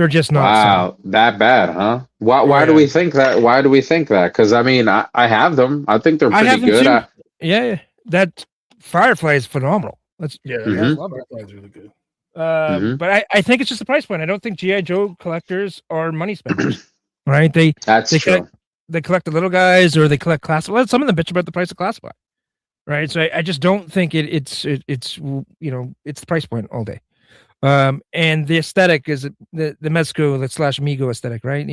just not. Wow, that bad, huh? Why do we think that? Why do we think that? Because I mean, I have them. I think they're pretty good. Yeah, that Firefly is phenomenal. I love Firefly is really good. But I think it's just the price point. I don't think G.I. Joe collectors are money spenders. Right? They true. They collect the little guys, or they collect classified. Well, some of them bitch about the price of classified. Right? So I just don't think it's the price point all day. And the aesthetic is the Mezco / Mego aesthetic, right?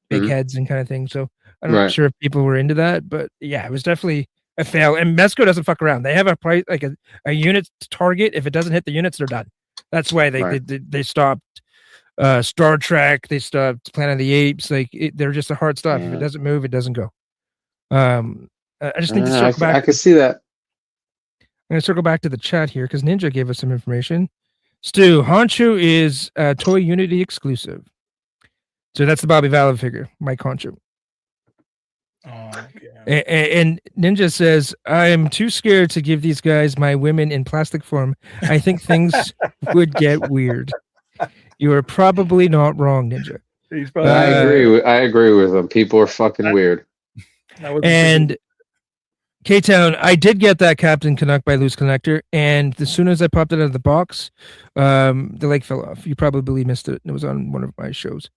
Big heads and kind of thing. So I'm not sure if people were into that, but yeah, it was definitely a fail. And Mezco doesn't fuck around. They have a price, like a unit target. If it doesn't hit the units, they're done. That's why they stopped Star Trek. They stopped Planet of the Apes. They're just a hard stop. If it doesn't move, it doesn't go. I just think to circle back. I can see that. going to circle back to the chat here because Ninja gave us some information. Stu, Honchu is a Toy Unity exclusive. So that's the Bobby Valve figure, Mike Honchu. Okay. And Ninja says, I'm too scared to give these guys my women in plastic form. I think things would get weird. You are probably not wrong, Ninja. He's probably I agree with him. People are fucking weird. And K-Town, I did get that Captain Canuck by Loose Connector, and as soon as I popped it out of the box, the leg fell off. You probably missed it. It was on one of my shows.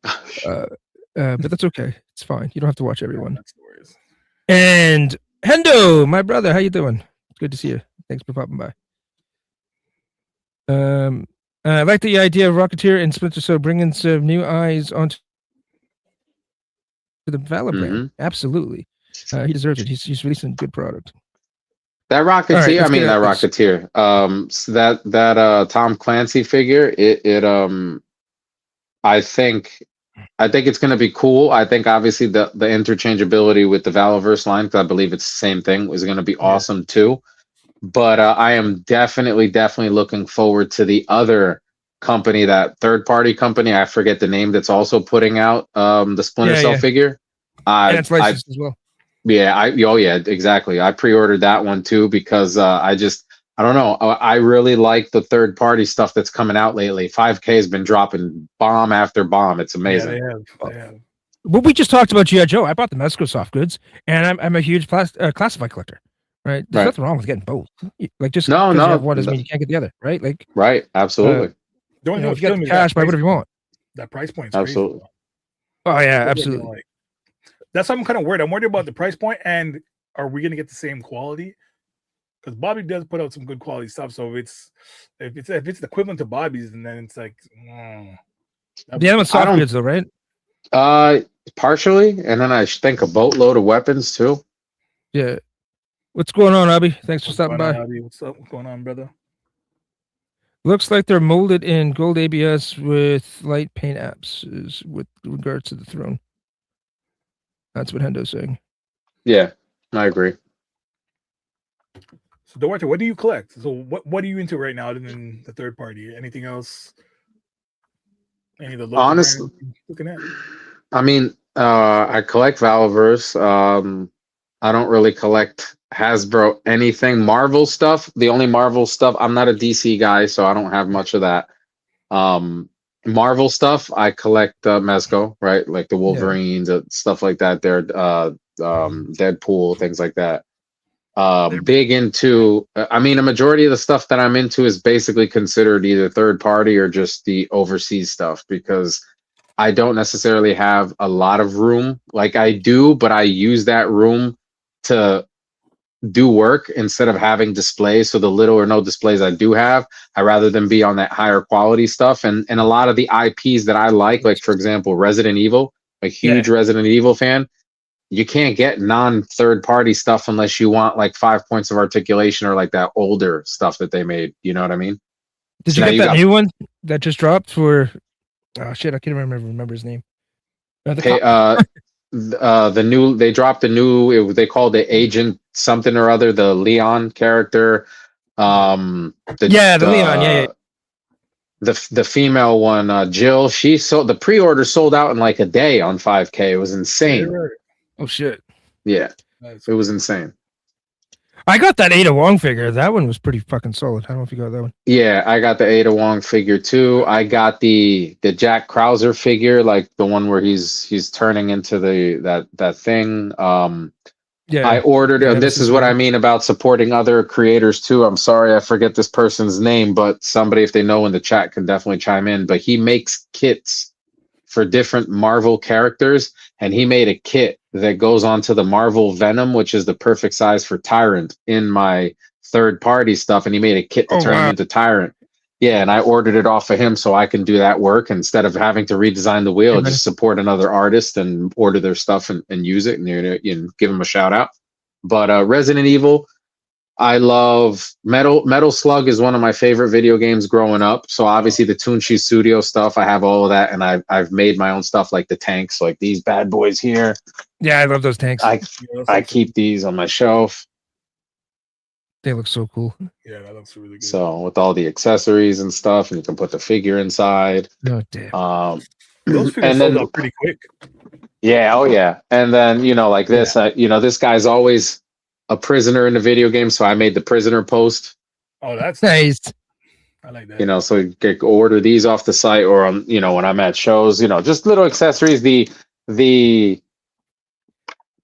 But that's okay. It's fine. You don't have to watch everyone. And Hendo, my brother, how you doing? Good to see you. Thanks for popping by. I like the idea of Rocketeer and Splinter Cell bringing some new eyes onto the Valve brand. Absolutely. He deserves it. He's releasing good product. That Rocketeer, Rocketeer. So that Tom Clancy figure, I think it's going to be cool. I think obviously the interchangeability with the Valveverse line, because I believe it's the same thing, is going to be awesome too. But I am definitely looking forward to the other company, that third-party company. I forget the name, that's also putting out the Splinter Cell figure. And it's licensed as well. Yeah, exactly. I pre-ordered that one too because I don't know. I really like the third-party stuff that's coming out lately. 5K has been dropping bomb after bomb. It's amazing. Yeah, they have. Well, we just talked about G.I. Joe. I bought the Mezco soft goods, and I'm a huge classified collector. Right? There's nothing wrong with getting both. Like just because you have one doesn't mean you can't get the other. Right? Like right. Absolutely. Don't know if you got the cash, buy whatever you want. That price point is absolutely. Crazy. Oh yeah, absolutely. That's why I'm kind of worried. I'm worried about the price point, and are we going to get the same quality? Because Bobby does put out some good quality stuff. So if it's the equivalent to Bobby's, and then it's like, yeah, with soft goods though, right? Partially, and then I think a boatload of weapons too. Yeah. What's going on, Abby? Thanks for stopping by. What's up? What's going on, brother? Looks like they're molded in gold ABS with light paint apps with regards to the throne. That's what Hendo's saying. Yeah, I agree. So, Duarte, what do you collect? So, what are you into right now other than the third party? Anything else? Any of the local honestly looking at? I mean, I collect Valveverse. I don't really collect Hasbro anything. Marvel stuff. The only Marvel stuff. I'm not a DC guy, so I don't have much of that. Marvel stuff, I collect Mezco, right? Like the Wolverines, stuff like that. They're Deadpool, things like that. Big into, a majority of the stuff that I'm into is basically considered either third party or just the overseas stuff, because I don't necessarily have a lot of room. Like I do, but I use that room to do work instead of having displays. So the little or no displays I do have, I rather than be on that higher quality stuff. And a lot of the IPs that I like for example, Resident Evil, a huge Resident Evil fan. You can't get non-third party stuff unless you want like 5 points of articulation or like that older stuff that they made. You know what I mean? Did you get that new one that just dropped for? Oh shit, I can't remember his name. The new, they dropped the new, they called it Agent something or other, the Leon character. The Leon, the female one, Jill, the pre-order sold out in like a day on 5K. It was insane. Oh shit. Yeah. It was insane. I got that Ada Wong figure. That one was pretty fucking solid. I don't know if you got that one. Yeah, I got the Ada Wong figure too. I got the Jack Krauser figure, like the one where he's turning into that thing. I ordered it. This is what I mean about supporting other creators too. I'm sorry I forget this person's name, but somebody, if they know in the chat, can definitely chime in. But he makes kits for different Marvel characters, and he made a kit that goes onto the Marvel Venom, which is the perfect size for Tyrant in my third party stuff, and he made a kit to turn him into Tyrant. Yeah, and I ordered it off of him so I can do that work instead of having to redesign the wheel. Just support another artist and order their stuff and use it, and give them a shout out. But Resident Evil, I love Metal Slug is one of my favorite video games growing up. So obviously the Toonshi Studio stuff, I have all of that, and I've made my own stuff like the tanks, like these bad boys here. Yeah, I love those tanks. I keep these on my shelf. They look so cool. Yeah, that looks really good. So with all the accessories and stuff, and you can put the figure inside. No damn. Those figures And sold then out pretty quick. yeah, oh yeah. And then, like this, this guy's always a prisoner in the video game, so I made the prisoner post. Oh, that's Nice. I like that. So you can order these off the site or on, when I'm at shows, just little accessories. The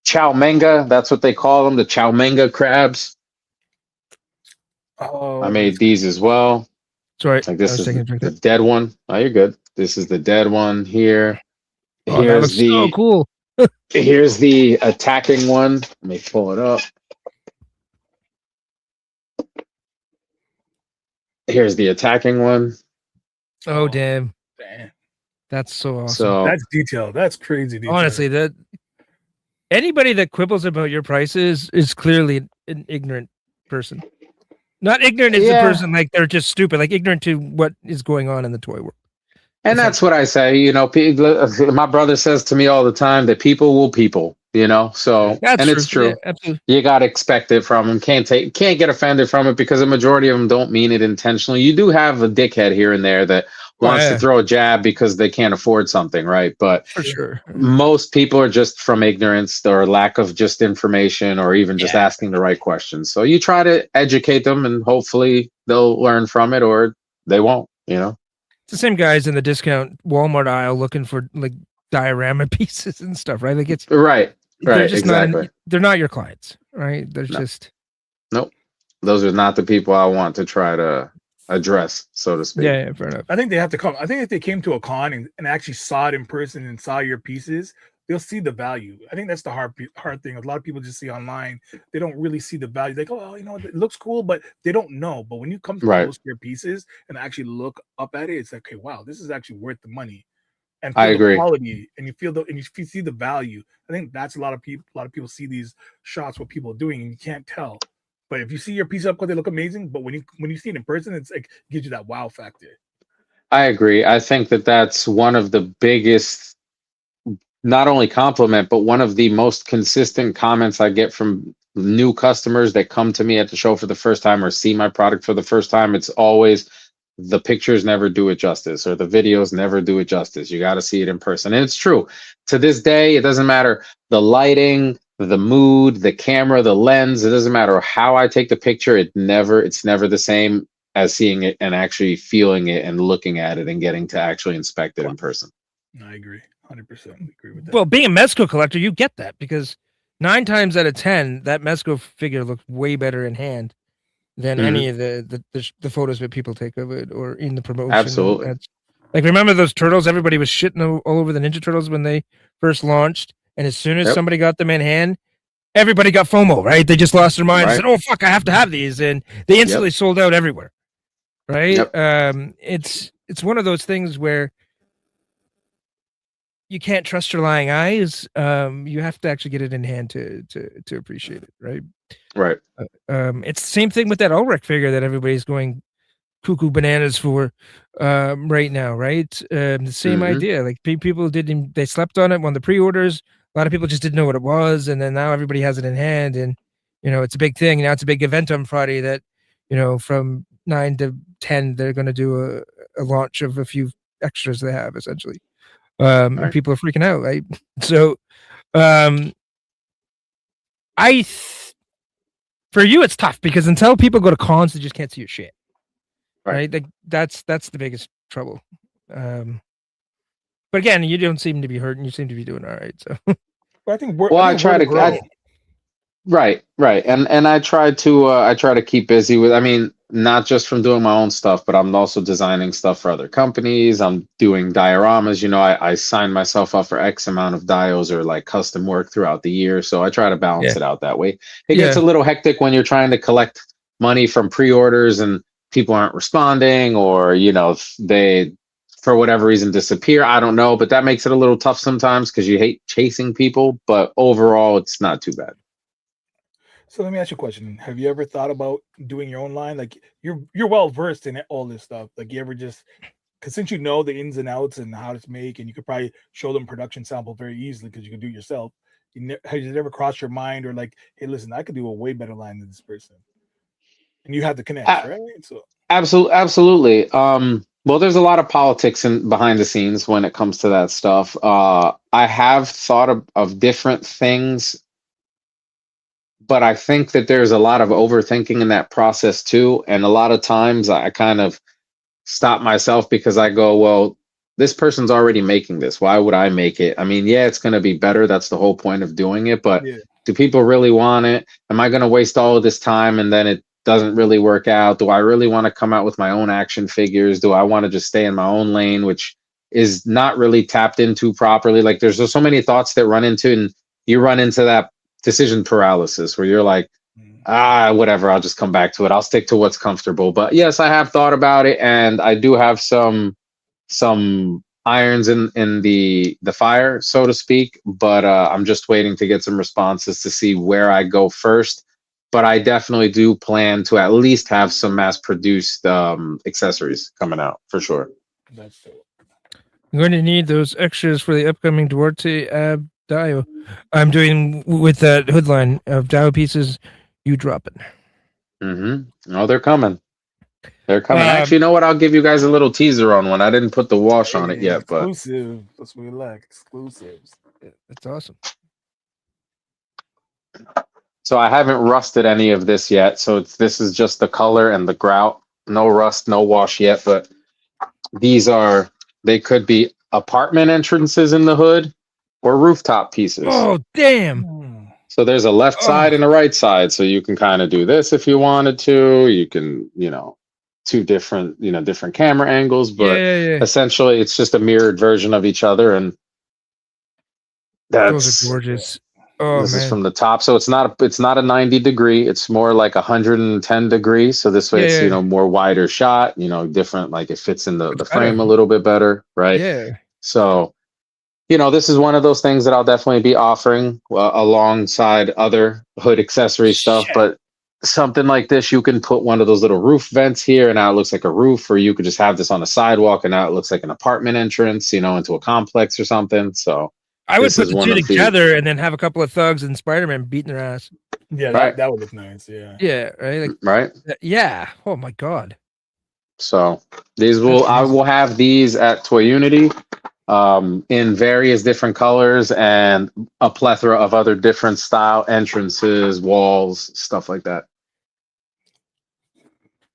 chow manga, that's what they call them, the chow manga crabs. Oh, I made these as well. Sorry, Like this I was is taking a drink the there. dead one. Oh, you're good. This is the dead one here. Oh, that looks so cool. Here's the attacking one. Let me pull it up. Here's the attacking one. Oh damn. Damn. That's so awesome. So That's detail. That's crazy detail. honestly, that anybody that quibbles about your prices is clearly an ignorant person. Not ignorant is the person like they're just stupid, like ignorant to what is going on in the toy world. And that's what I say, my brother says to me all the time that people will people, so, That's and true. it's true. Yeah, absolutely. You got to expect it from them. Can't get offended from it because the majority of them don't mean it intentionally. You do have a dickhead here and there that wants to throw a jab because they can't afford something, right? But for sure, most people are just from ignorance or lack of just information or even just asking the right questions. So you try to educate them and hopefully they'll learn from it or they won't, It's the same guys in the discount Walmart aisle looking for like diorama pieces and stuff, right? Like it's right. They're just Exactly. they're not your clients, right? They're No. just Nope. Those are not the people I want to try to address, so to speak. yeah, fair enough. I think they have to come. I think if they came to a con and actually saw it in person and saw your pieces, they'll see the value. I think that's the hard thing. A lot of people just see online, they don't really see the value. They go, oh, it looks cool, but they don't know. But when you come close to your pieces and actually look up at it, it's like, okay, wow, this is actually worth the money. And feel the quality, and you see the value. I think that's a lot of people see these shots what people are doing, and you can't tell. But if you see your piece up close, they look amazing. But when you see it in person, it's like it gives you that wow factor. I agree. I think that that's one of the biggest, not only compliment, but one of the most consistent comments I get from new customers that come to me at the show for the first time or see my product for the first time. It's always the pictures never do it justice or the videos never do it justice. You got to see it in person. And it's true. To this day, it doesn't matter the lighting, the mood, the camera, the lens. It doesn't matter how I take the picture. It's never the same as seeing it and actually feeling it and looking at it and getting to actually inspect it in person. I agree. 100% agree with that. Well, being a Mezco collector, you get that because 9 times out of 10, that Mezco figure looks way better in hand than any of the photos that people take of it or in the promotion. Absolutely. Like, remember those turtles? Everybody was shitting all over the Ninja Turtles when they first launched. And as soon as somebody got them in hand, everybody got FOMO, right? They just lost their mind and said, oh, fuck, I have to have these. And they instantly sold out everywhere, right? It's one of those things where you can't trust your lying eyes. You have to actually get it in hand to appreciate it, right? Right. It's the same thing with that Ulrich figure that everybody's going cuckoo bananas for right now, right? The same idea. Like people they slept on it when the pre-orders. A lot of people just didn't know what it was, and then now everybody has it in hand, and it's a big thing. Now it's a big event on Friday that from 9 to 10 they're going to do a launch of a few extras they have essentially. And people are freaking out, right? So, for you, it's tough because until people go to cons, they just can't see your shit, right? Like that's the biggest trouble. But again, you don't seem to be hurting. You seem to be doing all right. So, I think. I try to. Right, and I try to keep busy with. I mean, not just from doing my own stuff, but I'm also designing stuff for other companies. I'm doing dioramas. I sign myself up for X amount of dios or like custom work throughout the year. So I try to balance it out that way. It gets a little hectic when you're trying to collect money from pre-orders and people aren't responding, or they for whatever reason disappear. I don't know, but that makes it a little tough sometimes because you hate chasing people. But overall, it's not too bad. So let me ask you a question. Have you ever thought about doing your own line? Like you're well versed in all this stuff. Like you ever just because since you know the ins and outs and how to make, and you could probably show them production sample very easily because you can do it yourself. Has it ever crossed your mind or like, hey, listen, I could do a way better line than this person? and you have the connects, right? So Absolutely. Well, there's a lot of politics behind the scenes when it comes to that stuff. I have thought of different things, but I think that there's a lot of overthinking in that process too. And a lot of times I kind of stop myself because I go, well, this person's already making this. Why would I make it? I mean, yeah, it's going to be better. That's the whole point of doing it. But yeah, do people really want it? Am I going to waste all of this time and then it doesn't really work out? Do I really want to come out with my own action figures? Do I want to just stay in my own lane, which is not really tapped into properly? Like there's just so many thoughts that run into, and you run into that decision paralysis where you're like, whatever, I'll just come back to it. I'll stick to what's comfortable. But yes, I have thought about it, and I do have some irons in the fire, so to speak. But I'm just waiting to get some responses to see where I go first. But I definitely do plan to at least have some mass produced accessories coming out for sure. that's dope. I'm going to need those extras for the upcoming Duarte Ab Dio. I'm doing with that hood line of Dio pieces. You drop it. Mm-hmm. Oh, they're coming. They're coming. Actually, you know what? I'll give you guys a little teaser on one. I didn't put the wash on it yet, but exclusive. That's what we like. Exclusives. That's awesome. So I haven't rusted any of this yet. So this is just the color and the grout. No rust, no wash yet. But they could be apartment entrances in the hood or rooftop pieces. Oh, damn. So there's a left side and a right side. So you can kind of do this if you wanted to. You can, two different, different camera angles. But essentially it's just a mirrored version of each other. And those are gorgeous. Oh, this is from the top, so it's not a 90 degree. It's more like 110 degrees. So this way, it's more wider shot. Different, like it fits in the frame a little bit better, right? Yeah. So, this is one of those things that I'll definitely be offering alongside other hood accessory stuff. But something like this, you can put one of those little roof vents here, and now it looks like a roof. Or you could just have this on a sidewalk, and now it looks like an apartment entrance, into a complex or something. So. I would put the two together and then have a couple of thugs and Spider-Man beating their ass. Yeah, right. that would look nice. Yeah. Yeah, right. Right. Yeah. Oh my god. So I will have these at Toy Unity, in various different colors and a plethora of other different style entrances, walls, stuff like that.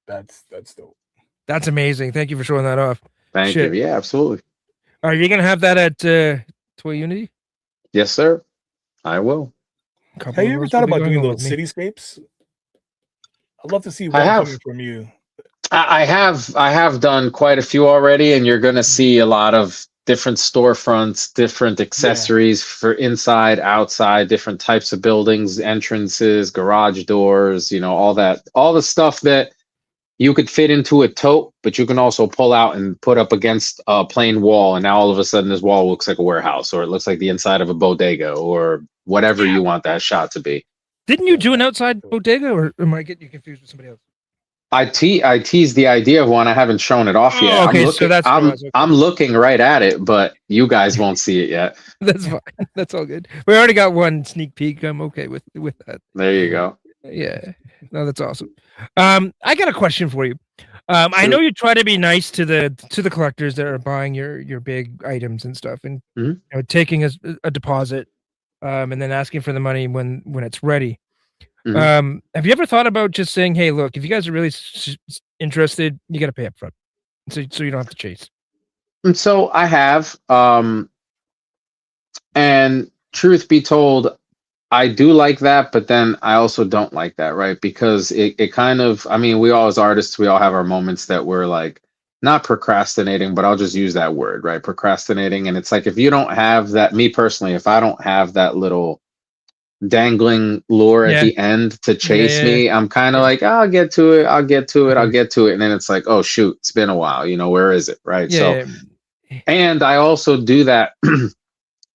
That's dope. That's amazing. Thank you for showing that off. Thank you. Yeah, absolutely. Are you gonna have that at Toy Unity? Yes, sir. I will. Have you ever thought about doing those cityscapes? I'd love to see one coming from you. I have done quite a few already, and you're gonna see a lot of different storefronts, different accessories for inside, outside, different types of buildings, entrances, garage doors, all the stuff that you could fit into a tote, but you can also pull out and put up against a plain wall. And now all of a sudden this wall looks like a warehouse, or it looks like the inside of a bodega, or whatever you want that shot to be. Didn't you do an outside bodega, or am I getting you confused with somebody else? I teased the idea of one. I haven't shown it off yet. Okay, so that's I'm looking right at it, but you guys won't see it yet. That's fine. That's all good. We already got one sneak peek. I'm okay with that. There you go. Yeah. No, that's awesome. I got a question for you. I know you try to be nice to the collectors that are buying your big items and stuff, and taking a deposit, and then asking for the money when it's ready. Have you ever thought about just saying, "Hey, look, if you guys are really interested, you got to pay up front, so you don't have to chase"? And so I have, and truth be told, I do like that, but then I also don't like that, right? Because it kind of, we all as artists, we all have our moments that we're like, not procrastinating, but I'll just use that word, right? Procrastinating. And it's like, if you don't have that, me personally, if I don't have that little dangling lure at the end to chase me, I'm kind of like, I'll get to it. And then it's like, oh, shoot, it's been a while. Where is it? Right. And I also do that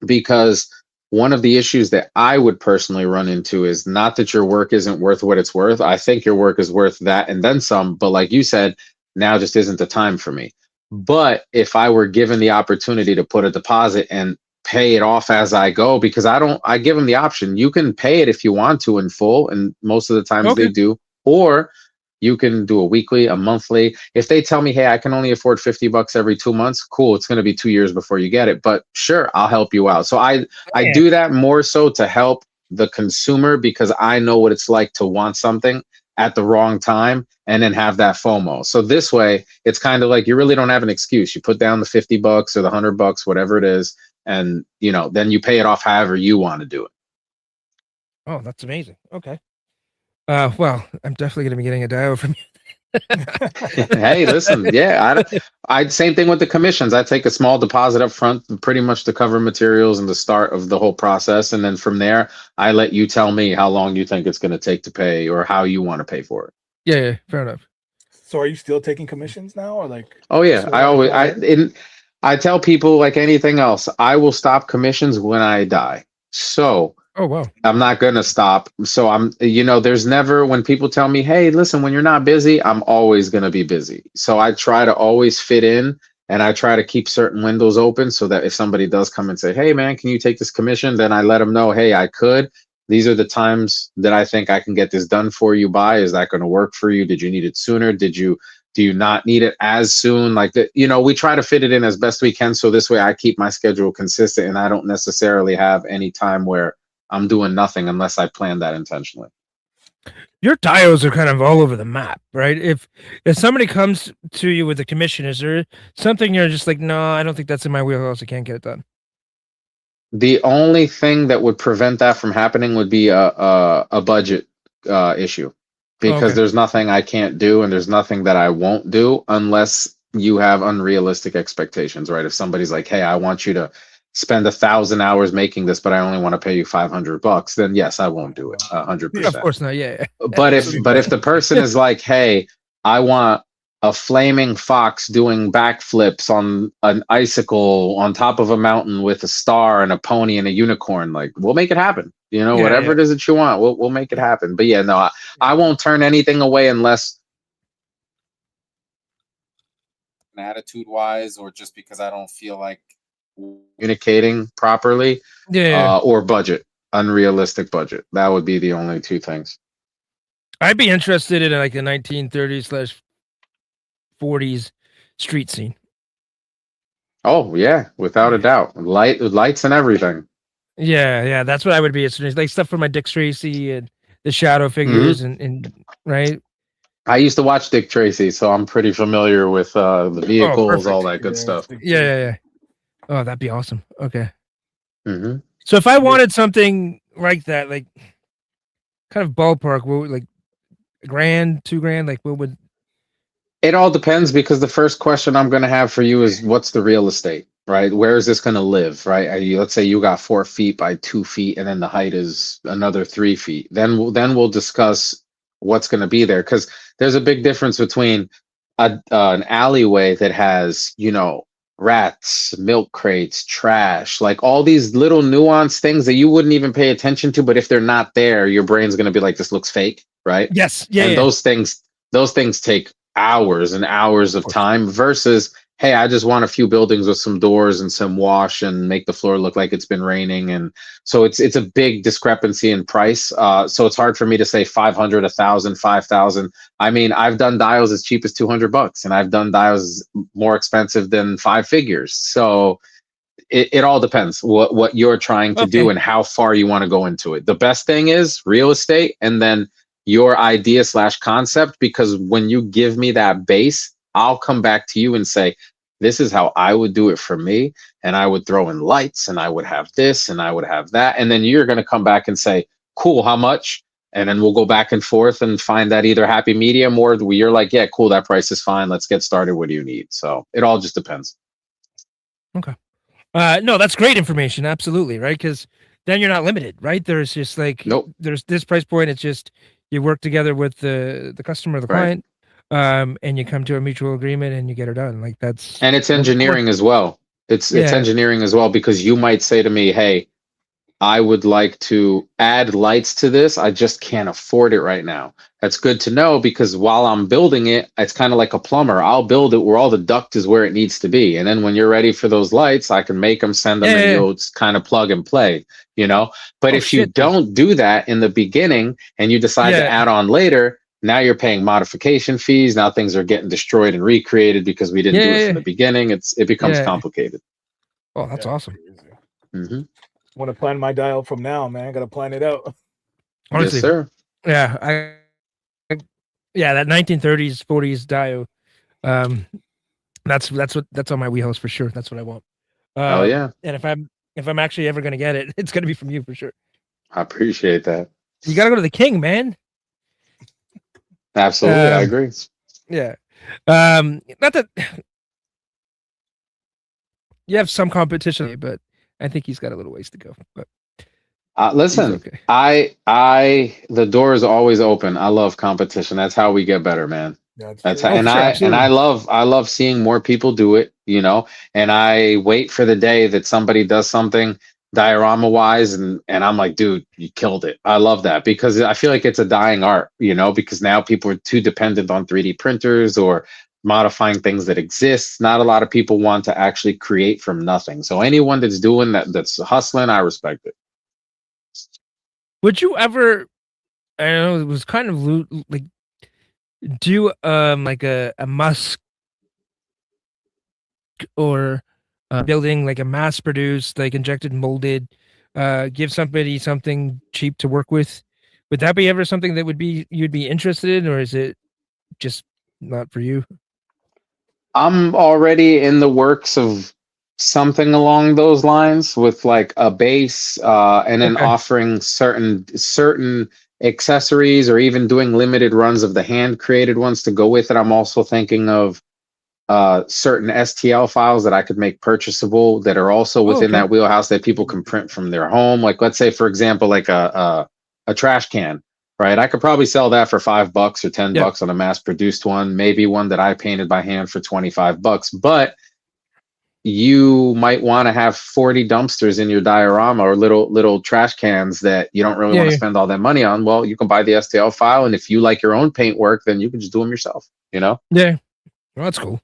because one of the issues that I would personally run into is not that your work isn't worth what it's worth. I think your work is worth that and then some. But like you said, now just isn't the time for me. But if I were given the opportunity to put a deposit and pay it off as I go, because I give them the option. You can pay it if you want to in full. And most of the times they do. Or You can do a weekly, a monthly. If they tell me, hey, I can only afford $50 every 2 months, cool. It's going to be 2 years before you get it. But sure, I'll help you out. So I Yeah. do that more so to help the consumer because I know what it's like to want something at the wrong time and then have that FOMO. So this way, it's kind of like you really don't have an excuse. You put down the $50 or the $100, whatever it is, and then you pay it off however you want to do it. Oh, that's amazing. Okay. Well, I'm definitely gonna be getting a dial from you. Hey, listen, yeah, I same thing with the commissions. I take a small deposit up front, pretty much to cover materials and the start of the whole process, and then from there, I let you tell me how long you think it's going to take to pay or how you want to pay for it. Yeah, fair enough. So are you still taking commissions now, or like? Oh yeah, so I like, always uh, I tell people like anything else, I will stop commissions when I die. So Oh wow. I'm not gonna stop. So there's never when people tell me, hey, listen, when you're not busy, I'm always gonna be busy. So I try to always fit in and I try to keep certain windows open so that if somebody does come and say, hey man, can you take this commission? Then I let them know, hey, I could. These are the times that I think I can get this done for you by. Is that going to work for you? Did you need it sooner? Do you not need it as soon? Like that, we try to fit it in as best we can. So this way I keep my schedule consistent and I don't necessarily have any time where I'm doing nothing unless I plan that intentionally. Your dials are kind of all over the map, right? If somebody comes to you with a commission, is there something you're just like, no, I don't think that's in my wheelhouse. I can't get it done. The only thing that would prevent that from happening would be a budget issue, because Okay. there's nothing I can't do and there's nothing that I won't do unless you have unrealistic expectations, right? If somebody's like, hey, I want you to spend 1,000 hours making this, but I only want to pay you $500, then yes, I won't do it Of 100%. course not. Yeah. But if the person is like, hey, I want a flaming fox doing backflips on an icicle on top of a mountain with a star and a pony and a unicorn, like we'll make it happen. Whatever it is that you want, we'll make it happen. But yeah, no, I won't turn anything away unless attitude wise or just because I don't feel like communicating properly, Yeah. or unrealistic budget. That would be the only two things. I'd be interested in like the 1930s/40s street scene. Oh yeah, without a doubt, lights and everything. Yeah, that's what I would be interested in. Like stuff for my Dick Tracy and the shadow figures and right. I used to watch Dick Tracy, so I'm pretty familiar with the vehicles, all perfect. that good stuff. Yeah. Oh, that'd be awesome. Okay. Mm-hmm. So if I wanted something like that, like kind of ballpark, what would, like $1,000, $2,000, like what would? It all depends, because the first question I'm going to have for you is, what's the real estate, right? Where is this going to live, right? Let's say you got 4 feet by 2 feet, and then the height is another 3 feet. Then we'll discuss what's going to be there, because there's a big difference between an alleyway that has rats, milk crates, trash, like all these little nuanced things that you wouldn't even pay attention to, but if they're not there, your brain's going to be like, this looks fake, right? Yes. Yeah. And those things take hours and hours of time versus, hey, I just want a few buildings with some doors and some wash and make the floor look like it's been raining. And so it's a big discrepancy in price. So it's hard for me to say 500, 1,000, 5,000. I mean, I've done dials as cheap as $200, and I've done dials more expensive than 5 figures. So it all depends what you're trying to do and how far you want to go into it. The best thing is real estate, and then your idea/concept, because when you give me that base, I'll come back to you and say, this is how I would do it for me. And I would throw in lights, and I would have this, and I would have that. And then you're going to come back and say, cool, how much? And then we'll go back and forth and find that either happy medium, or you're like, yeah, cool, that price is fine. Let's get started. What do you need? So it all just depends. Okay. No, that's great information. Absolutely. Right. Because then you're not limited, right? There's just like, there's this price point. It's just, you work together with the customer, the client, and you come to a mutual agreement and you get it done. Like and it's engineering as well. It's engineering as well, because you might say to me, hey, I would like to add lights to this. I just can't afford it right now. That's good to know, because while I'm building it, it's kind of like a plumber. I'll build it where all the duct is where it needs to be. And then when you're ready for those lights, I can make them, send them, and you'll kind of plug and play, But if you don't do that in the beginning and you decide to add on later, now you're paying modification fees. Now things are getting destroyed and recreated because we didn't do it from the beginning. It becomes complicated. Oh, that's awesome. Mm-hmm. Want to plan my dial from now, man. Got to plan it out. Honestly, yes, sir. Yeah, that 1930s, 40s dial. That's on my wheelhouse for sure. That's what I want. Oh yeah. And if I'm actually ever gonna get it, it's gonna be from you for sure. I appreciate that. You gotta go to the king, man. Absolutely, I agree. Yeah. Not that you have some competition, but I think he's got a little ways to go. But listen, okay. the door is always open. I love competition. That's how we get better, man. That's how, I love seeing more people do it, you know, and I wait for the day that somebody does something diorama wise and I'm like, dude, you killed it. I love that because I feel like it's a dying art, you know, because now people are too dependent on 3D printers or modifying things that exist. Not a lot of people want to actually create from nothing. So anyone that's doing that, that's hustling, I respect it. Would you ever, I know it was kind of like, do like a Musk or building like a mass produced, like injected molded, give somebody something cheap to work with? Would that be ever something that you'd be interested in, or is it just not for you? I'm already in the works of something along those lines with like a base and then offering certain accessories or even doing limited runs of the hand created ones to go with it. I'm also thinking of certain STL files that I could make purchasable that are also within that wheelhouse that people can print from their home. Like let's say, for example, like a trash can, right? I could probably sell that for $5 or $10 on a mass produced one, maybe one that I painted by hand for $25, but you might want to have 40 dumpsters in your diorama or little trash cans that you don't really want to spend all that money on. Well, you can buy the STL file, and if you like your own paint work, then you can just do them yourself, you know? Yeah. Well, that's cool.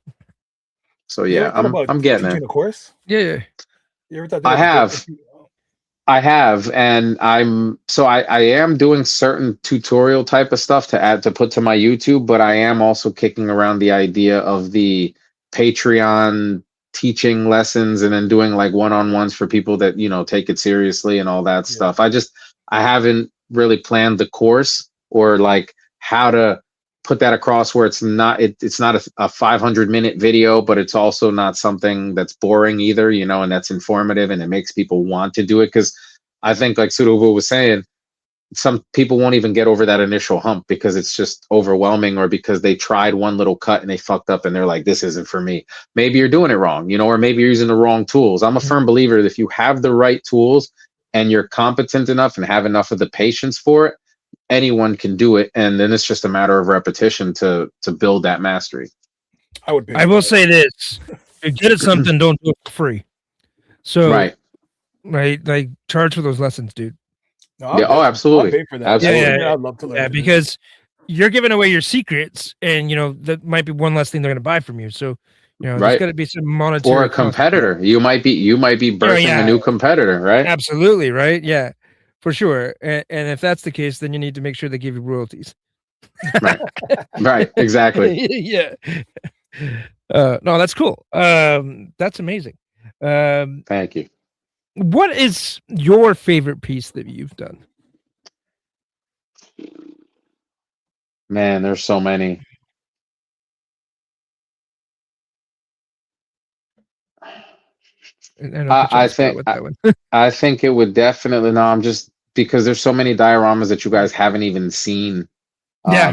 So yeah, I'm getting it. A course? Yeah. You ever thought I have, and I am doing certain tutorial type of stuff to put to my YouTube, but I am also kicking around the idea of the Patreon teaching lessons and then doing like one-on-ones for people that, you know, take it seriously and all that stuff. I haven't really planned the course or like how to put that across where it's not a 500-minute video, but it's also not something that's boring either, you know, and that's informative and it makes people want to do it. Because I think, like Sudobu was saying, some people won't even get over that initial hump because it's just overwhelming, or because they tried one little cut and they fucked up and they're like, this isn't for me. Maybe you're doing it wrong, you know, or maybe you're using the wrong tools. I'm a firm believer that if you have the right tools and you're competent enough and have enough of the patience for it, anyone can do it, and then it's just a matter of repetition to build that mastery. I will say this: if you're good at something, don't do it for free. So right, like charge for those lessons, dude. No, absolutely. I'll pay for that. Absolutely. I'd love to learn. Yeah, because you're giving away your secrets, and you know that might be one less thing they're going to buy from you. So, you know, there's got to be some monetary or a competitor. You might be birthing a new competitor, right? Absolutely, right? Yeah, for sure. And if that's the case, then you need to make sure they give you royalties. Right. Exactly. Yeah. No, that's cool. That's amazing. Thank you. What is your favorite piece that you've done? Man, there's so many. I think it would definitely. No, I'm just because there's so many dioramas that you guys haven't even seen.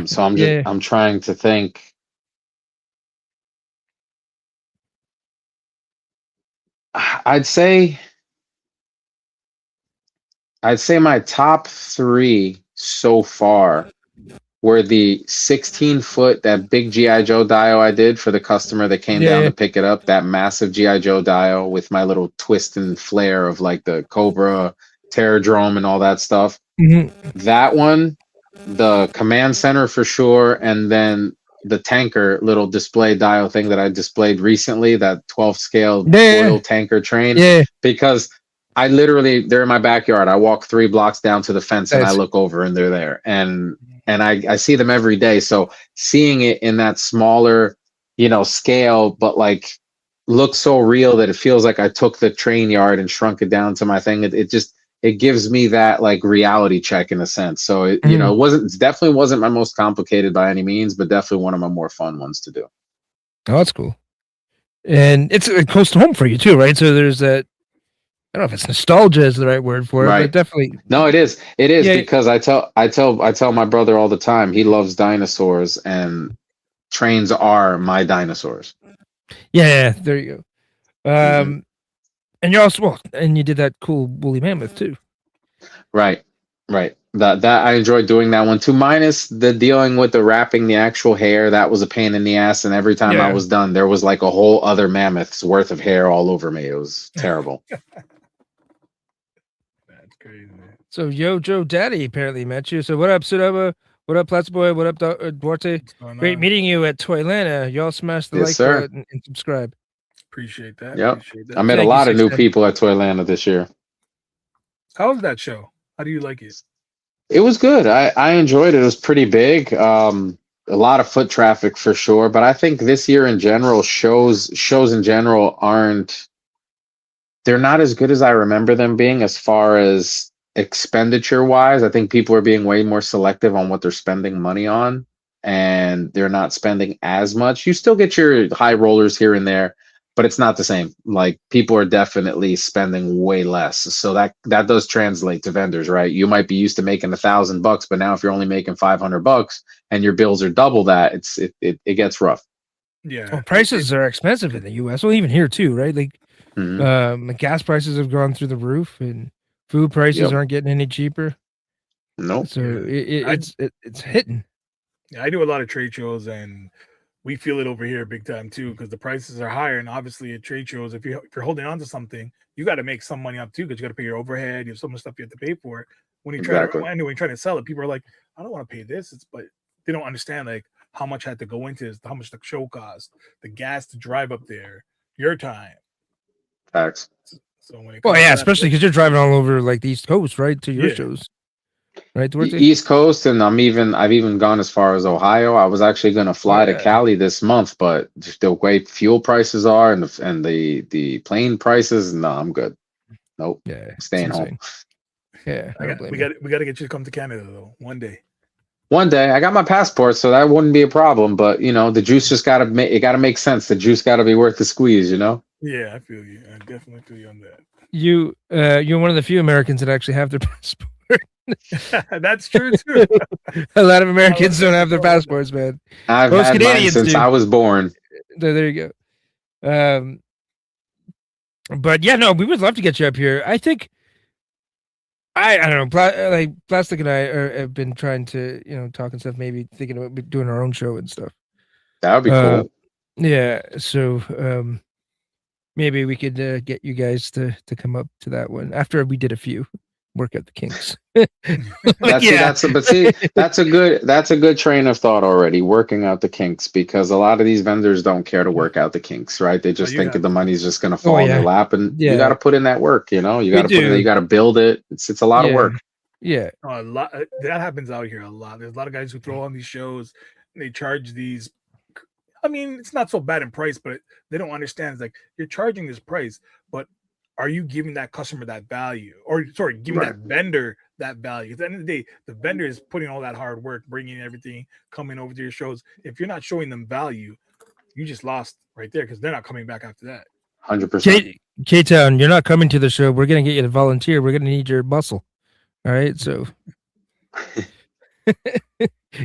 So I'm trying to think. I'd say my top 3 so far were the 16-foot, that big G.I. Joe dial I did for the customer that came down to pick it up, that massive G.I. Joe dial with my little twist and flare of like the Cobra, Terradrome, and all that stuff. That one, the command center for sure, and then the tanker little display dial thing that I displayed recently, that 12 scale foil tanker train, because I literally, they're in my backyard. I walk 3 blocks down to the fence and I Nice. look over and they're there. And I see them every day. So seeing it in that smaller, scale, but like looks so real that it feels like I took the train yard and shrunk it down to my thing. It gives me that like reality check in a sense. So it definitely wasn't my most complicated by any means, but definitely one of my more fun ones to do. Oh, that's cool. And it's close to home for you too, right? So there's that. I don't know if it's nostalgia is the right word for it, Right. but definitely. No, it is. It is Yeah. because I tell my brother all the time. He loves dinosaurs, and trains are my dinosaurs. Yeah, there you go. And you're also and you did that cool woolly mammoth too. Right. That I enjoyed doing that one too. Minus the dealing with the wrapping the actual hair. That was a pain in the ass, and every time I was done, there was like a whole other mammoth's worth of hair all over me. It was terrible. That's crazy. So Yo Joe Daddy apparently met you. So what up, Sudaba? What up, Platts Boy? What up, Duarte? Great meeting you at Toylanta. Y'all smash the like button and subscribe. Appreciate that. Yep. Appreciate that. I met a lot of new people at Toylanta this year. How was that show? How do you like it? It was good. I enjoyed it. It was pretty big. A lot of foot traffic for sure. But I think this year in general, shows in general they're not as good as I remember them being as far as expenditure wise. I think people are being way more selective on what they're spending money on, and they're not spending as much. You still get your high rollers here and there, but it's not the same. Like people are definitely spending way less. So that does translate to vendors, right? You might be used to making $1,000, but now if you're only making $500 and your bills are double that, it gets rough. Yeah. Well, prices are expensive in the U.S. Well, even here too, right? Like, gas prices have gone through the roof, and food prices aren't getting any cheaper. Nope. So it's hitting. Yeah, I do a lot of trade shows, and we feel it over here big time too, because the prices are higher. And obviously at trade shows, if you're holding on to something, you got to make some money up too, because you got to pay your overhead. You have so much stuff you have to pay for it. When you try to sell it, people are like, I don't want to pay this. But they don't understand like how much had to go into this, how much the show cost, the gas to drive up there, your time. Facts. So when especially because you're driving all over like the East Coast, right, to your shows. Right, East Coast, and I've even gone as far as Ohio. I was actually going to fly to Cali this month, but the way fuel prices are and the plane prices, no, I'm good. Nope. Yeah, staying home. Yeah, we got to get you to come to Canada though one day. One day, I got my passport, so that wouldn't be a problem. But the juice just got to make sense. The juice got to be worth the squeeze, Yeah, I feel you. I definitely feel you on that. You're one of the few Americans that actually have their passport. That's true too. A lot of Americans don't have their passports, man. I've Most had Canadians mine since I was born. There you go. But yeah, no, we would love to get you up here. I think I don't know. Like Plastic and I have been trying to talk and stuff. Maybe thinking about doing our own show and stuff. That would be cool. Yeah. So maybe we could get you guys to come up to that one after we did a few. Work out the kinks. That's a good train of thought already. Working out the kinks, because a lot of these vendors don't care to work out the kinks, right? They just think that the money's just going to fall in their lap, and you got to put in that work. You got to you got to build it. It's a lot of work. Yeah, a lot that happens out here a lot. There's a lot of guys who throw on these shows and they charge these. I mean, it's not so bad in price, but they don't understand. It's like you're charging this price, but are you giving that customer that value, or giving that vendor that value? At the end of the day, the vendor is putting all that hard work, bringing everything, coming over to your shows. If you're not showing them value, you just lost right there, because they're not coming back after that. 100%. K-Town, you're not coming to the show. We're gonna get you to volunteer. We're gonna need your muscle. All right, so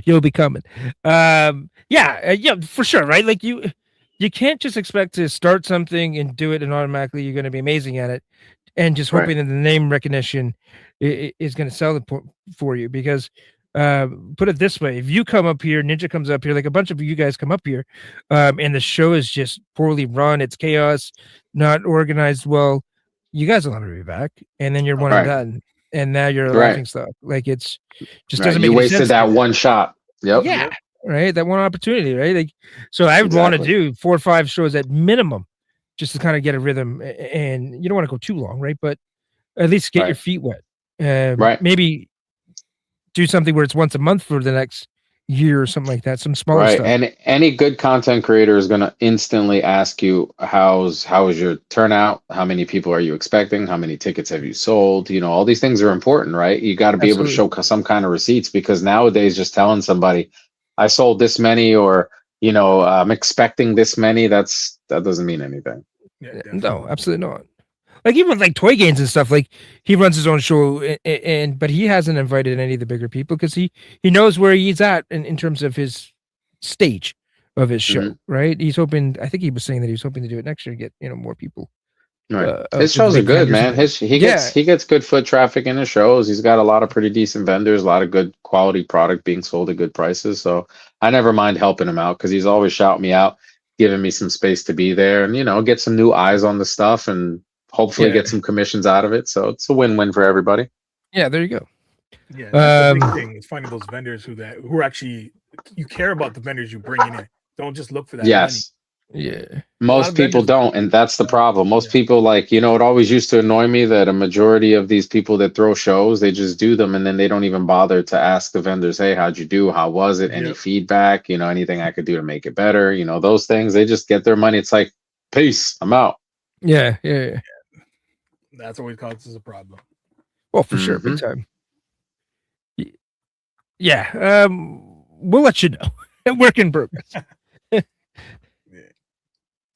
you'll be coming. Yeah, for sure, right? Like you can't just expect to start something and do it and automatically you're going to be amazing at it, and just hoping that the name recognition is going to sell it for you. Because put it this way, if you come up here, Ninja comes up here, like a bunch of you guys come up here, and the show is just poorly run, it's chaos, not organized well, you guys will never be back, and then you're one and done, and now you're a laughing stock. Like it's just doesn't make any sense. You wasted that one shot. Yep. Yeah. Right, that one opportunity, right? Like, so I would want to do 4 or 5 shows at minimum, just to kind of get a rhythm. And you don't want to go too long, right? But at least get your Right. feet wet. Right. Maybe do something where it's once a month for the next year or something like that. Some smaller Right. stuff. And any good content creator is going to instantly ask you, how is your turnout? How many people are you expecting? How many tickets have you sold? You know, all these things are important, right? You got to be able to Absolutely. show some kind of receipts, because nowadays just telling somebody I sold this many, or, you know, I'm expecting this many, that doesn't mean anything. Yeah, No, definitely. absolutely not. Like even with like toy games and stuff, like he runs his own show, and but he hasn't invited any of the bigger people because he knows where he's at in terms of his stage of his show, Mhm. right? He's hoping. I think he was saying that he was hoping to do it next year to get more people. Right. Of His the shows are big good, vendors and man. things. He Yeah, gets good foot traffic in his shows. He's got a lot of pretty decent vendors, a lot of good quality product being sold at good prices. So I never mind helping him out, because he's always shouting me out, giving me some space to be there, and, you know, get some new eyes on the stuff, and hopefully yeah, get some commissions out of it. So it's a win-win for everybody. yeah. There you go. Yeah, that's the big Um, thing, is finding those vendors who are actually, you care about the vendors you bringing in. Don't just look for that money. Yes. yeah, A lot Most of people vendors, don't, and that's the problem. Most yeah, people, like, you know, it always used to annoy me that a majority of these people that throw shows, they just do them, and then they don't even bother to ask the vendors, hey, how'd you do? How was it? Any yep, feedback? You know, anything I could do to make it better? You know, those things. They just get their money. It's like, peace, I'm out. yeah, yeah. that's always causes a problem. Well, for sure, big Hmm. time. Yeah. We'll let you know. Work in progress. Yeah,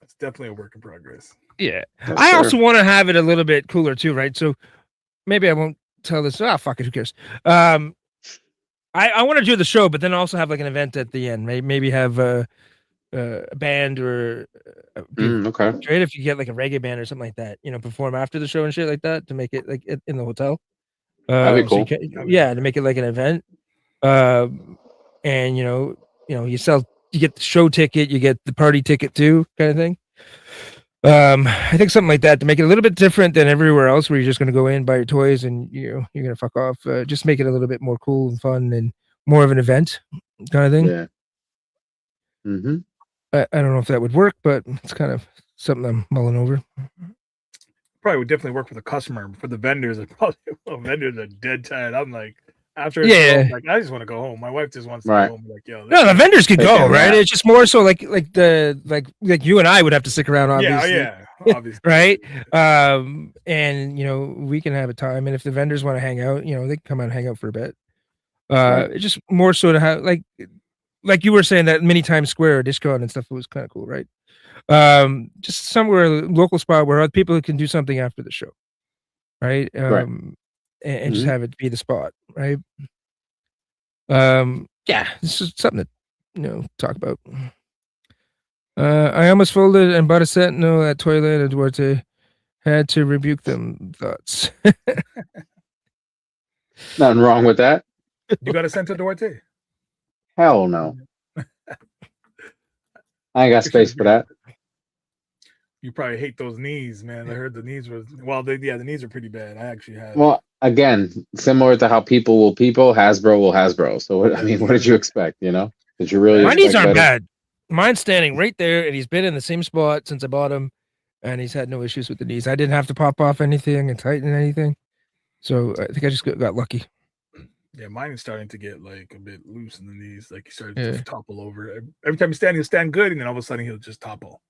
it's definitely a work in progress. Yeah. Yes, I sir. also want to have it a little bit cooler too, right? So maybe I won't tell this. Ah, fuck it. Who cares? I want to do the show, but then also have like an event at the end. Maybe have a band or Okay. great if you get like a reggae band or something like that. Perform after the show and shit like that to make it like in the hotel. That'd be So you cool. can, That'd be yeah, nice. to make it like an event. And you get the show ticket, you get the party ticket too, kind of thing. I think something like that to make it a little bit different than everywhere else, where you're just going to go in, buy your toys, and you're going to fuck off. Just make it a little bit more cool and fun, and more of an event kind of thing. Yeah. Hmm. I don't know if that would work, but it's kind of something I'm mulling over. Probably would definitely work for the customer. For the vendors, vendors are dead tired. I'm like, after a show, Yeah. I'm like, I just want to go home. My wife just wants to Right. go home. I'm like, yo, No, the vendors could They go, can, right? yeah. It's just more so like you and I would have to stick around, obviously. yeah, obviously, Right. And we can have a time, and if the vendors want to hang out, they can come out and hang out for a bit. Right. It's just more so to have like you were saying, that many times square discount and stuff was kind of cool, right? Just somewhere local spot where other people can do something after the show, right? Right. And just Mhm. have it be the spot, right? Yeah, this is something to talk about. I almost folded and bought a Sentinel at Toilet, and Duarte had to rebuke them. Thoughts? Nothing wrong with that. you got to send to Duarte. Hell no. I ain't got space for that. You probably hate those knees, man. I heard the knees were the knees are pretty bad. I actually have. Well, again, similar to how people will people, Hasbro will Hasbro. So what did you expect? Did you really My knees expect aren't better? bad. Mine's standing right there, and he's been in the same spot since I bought him, and he's had no issues with the knees. I didn't have to pop off anything and tighten anything, so I think I just got lucky. Yeah, mine is starting to get like a bit loose in the knees. Like he started Yeah. to topple over. Every time he'll stand good, and then all of a sudden he'll just topple.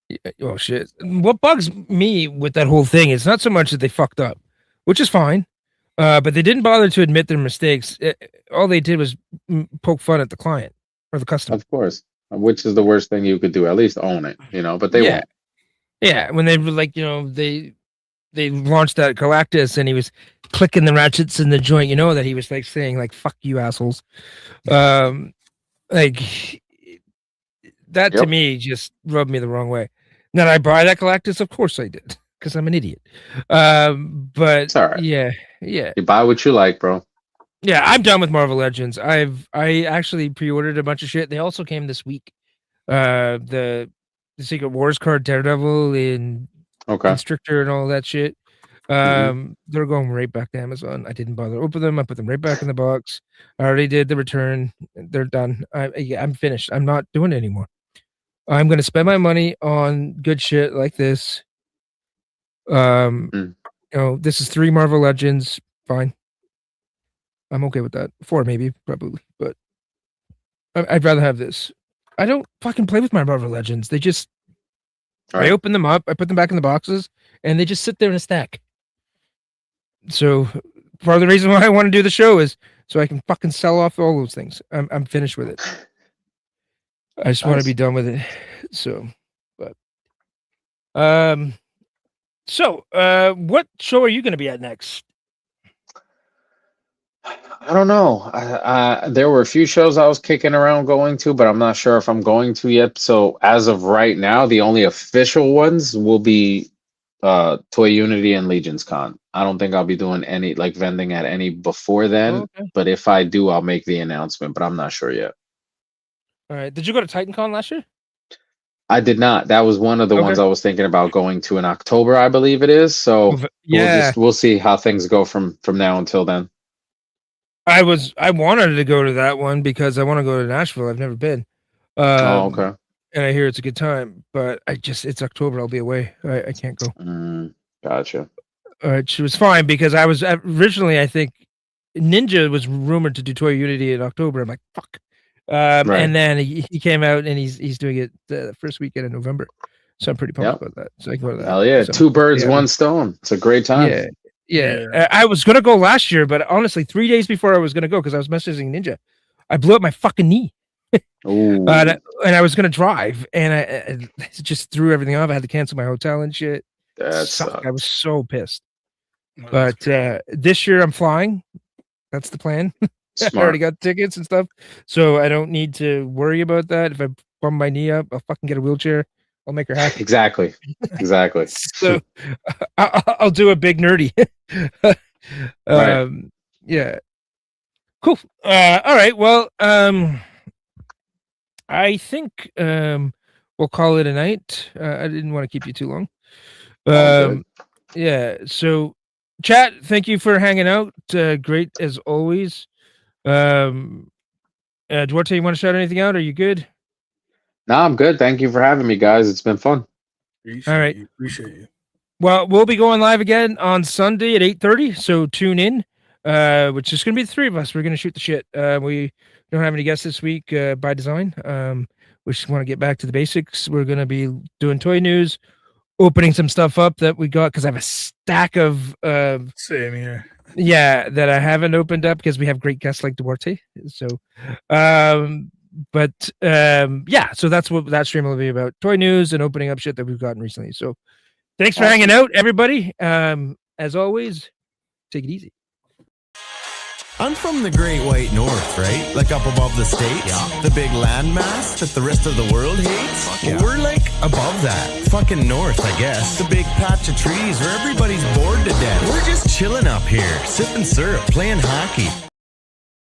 Yeah, oh shit! What bugs me with that whole thing is not so much that they fucked up, which is fine, but they didn't bother to admit their mistakes. All they did was poke fun at the client or the customer. Of course. Which is the worst thing you could do. At least own it, but they won't. Yeah, when they were like, they launched that Galactus, and he was clicking the ratchets in the joint, that he was like saying like "fuck you assholes," like that to Yep. me just rubbed me the wrong way. Now, did I buy that Galactus? Of course I did, because I'm an idiot. But It's all right. yeah, You buy what you like, bro. yeah, I'm done with Marvel Legends. I actually pre-ordered a bunch of shit. They also came this week. The Secret Wars card, Daredevil, in Okay. Constrictor, and all that shit. They're going right back to Amazon. I didn't bother to open them. I put them right back in the box. I already did the return. They're done. I'm finished. I'm not doing it anymore. I'm going to spend my money on good shit like this. And this is 3 Marvel Legends. Fine. I'm okay with that. 4 maybe, probably, but I'd rather have this. I don't fucking play with my Marvel Legends. They just, I open them up, I put them back in the boxes, and they just sit there in a stack. So part of the reason why I want to do the show is so I can fucking sell off all those things. I'm finished with it. I just want to be done with it. So, but, what show are you going to be at next? I don't know. There were a few shows I was kicking around going to, but I'm not sure if I'm going to yet. So as of right now, the only official ones will be Toy Unity and Legion's Con. I don't think I'll be doing any like vending at any before then. Okay. But if I do, I'll make the announcement. But I'm not sure yet. All right. Did you go to TitanCon last year? I did not. That was one of the ones I was thinking about going to in October, I believe it is. So yeah, we'll see how things go from now until then. I wanted to go to that one because I want to go to Nashville. I've never been. Okay. And I hear it's a good time, but it's October. I'll be away. I can't go. Gotcha. All right. She was fine because I was originally, I think Ninja was rumored to do Toy Unity in October. I'm like, fuck. And then he came out and he's doing it the first weekend in November. So I'm pretty pumped about that. So I can go to that. Hell yeah. So, 2 birds, 1 stone. It's a great time. Yeah. I was going to go last year, but honestly, 3 days before I was going to go, because I was messaging Ninja, I blew up my fucking knee. And I was going to drive, and I just threw everything off. I had to cancel my hotel and shit. That sucked. I was so pissed. But this year I'm flying. That's the plan. I already got tickets and stuff, so I don't need to worry about that. If I bum my knee up, I'll fucking get a wheelchair. I'll make her happy. Exactly. So I'll do a big nerdy. Yeah. Cool. All right. Well, I think we'll call it a night. I didn't want to keep you too long. Yeah. So, chat, thank you for hanging out. Great as always. Duarte, you want to shout anything out? Are you good? No, I'm good. Thank you for having me, guys. It's been fun. Appreciate you. Well, we'll be going live again on Sunday at 8:30, so tune in. Which is going to be the 3 of us. We're going to shoot the shit. We don't have any guests this week by design. We just want to get back to the basics. We're going to be doing toy news, opening some stuff up that we got because I have a stack of same here. Yeah, that I haven't opened up because we have great guests like Duarte. So, so that's what that stream will be about: toy news and opening up shit that we've gotten recently. So, thanks for hanging out, everybody. As always, take it easy. I'm from the Great White North, right? Like up above the states? Yeah. The big landmass that the rest of the world hates? Yeah. We're like above that. Fucking north, I guess. The big patch of trees where everybody's bored to death. We're just chilling up here, sipping syrup, playing hockey.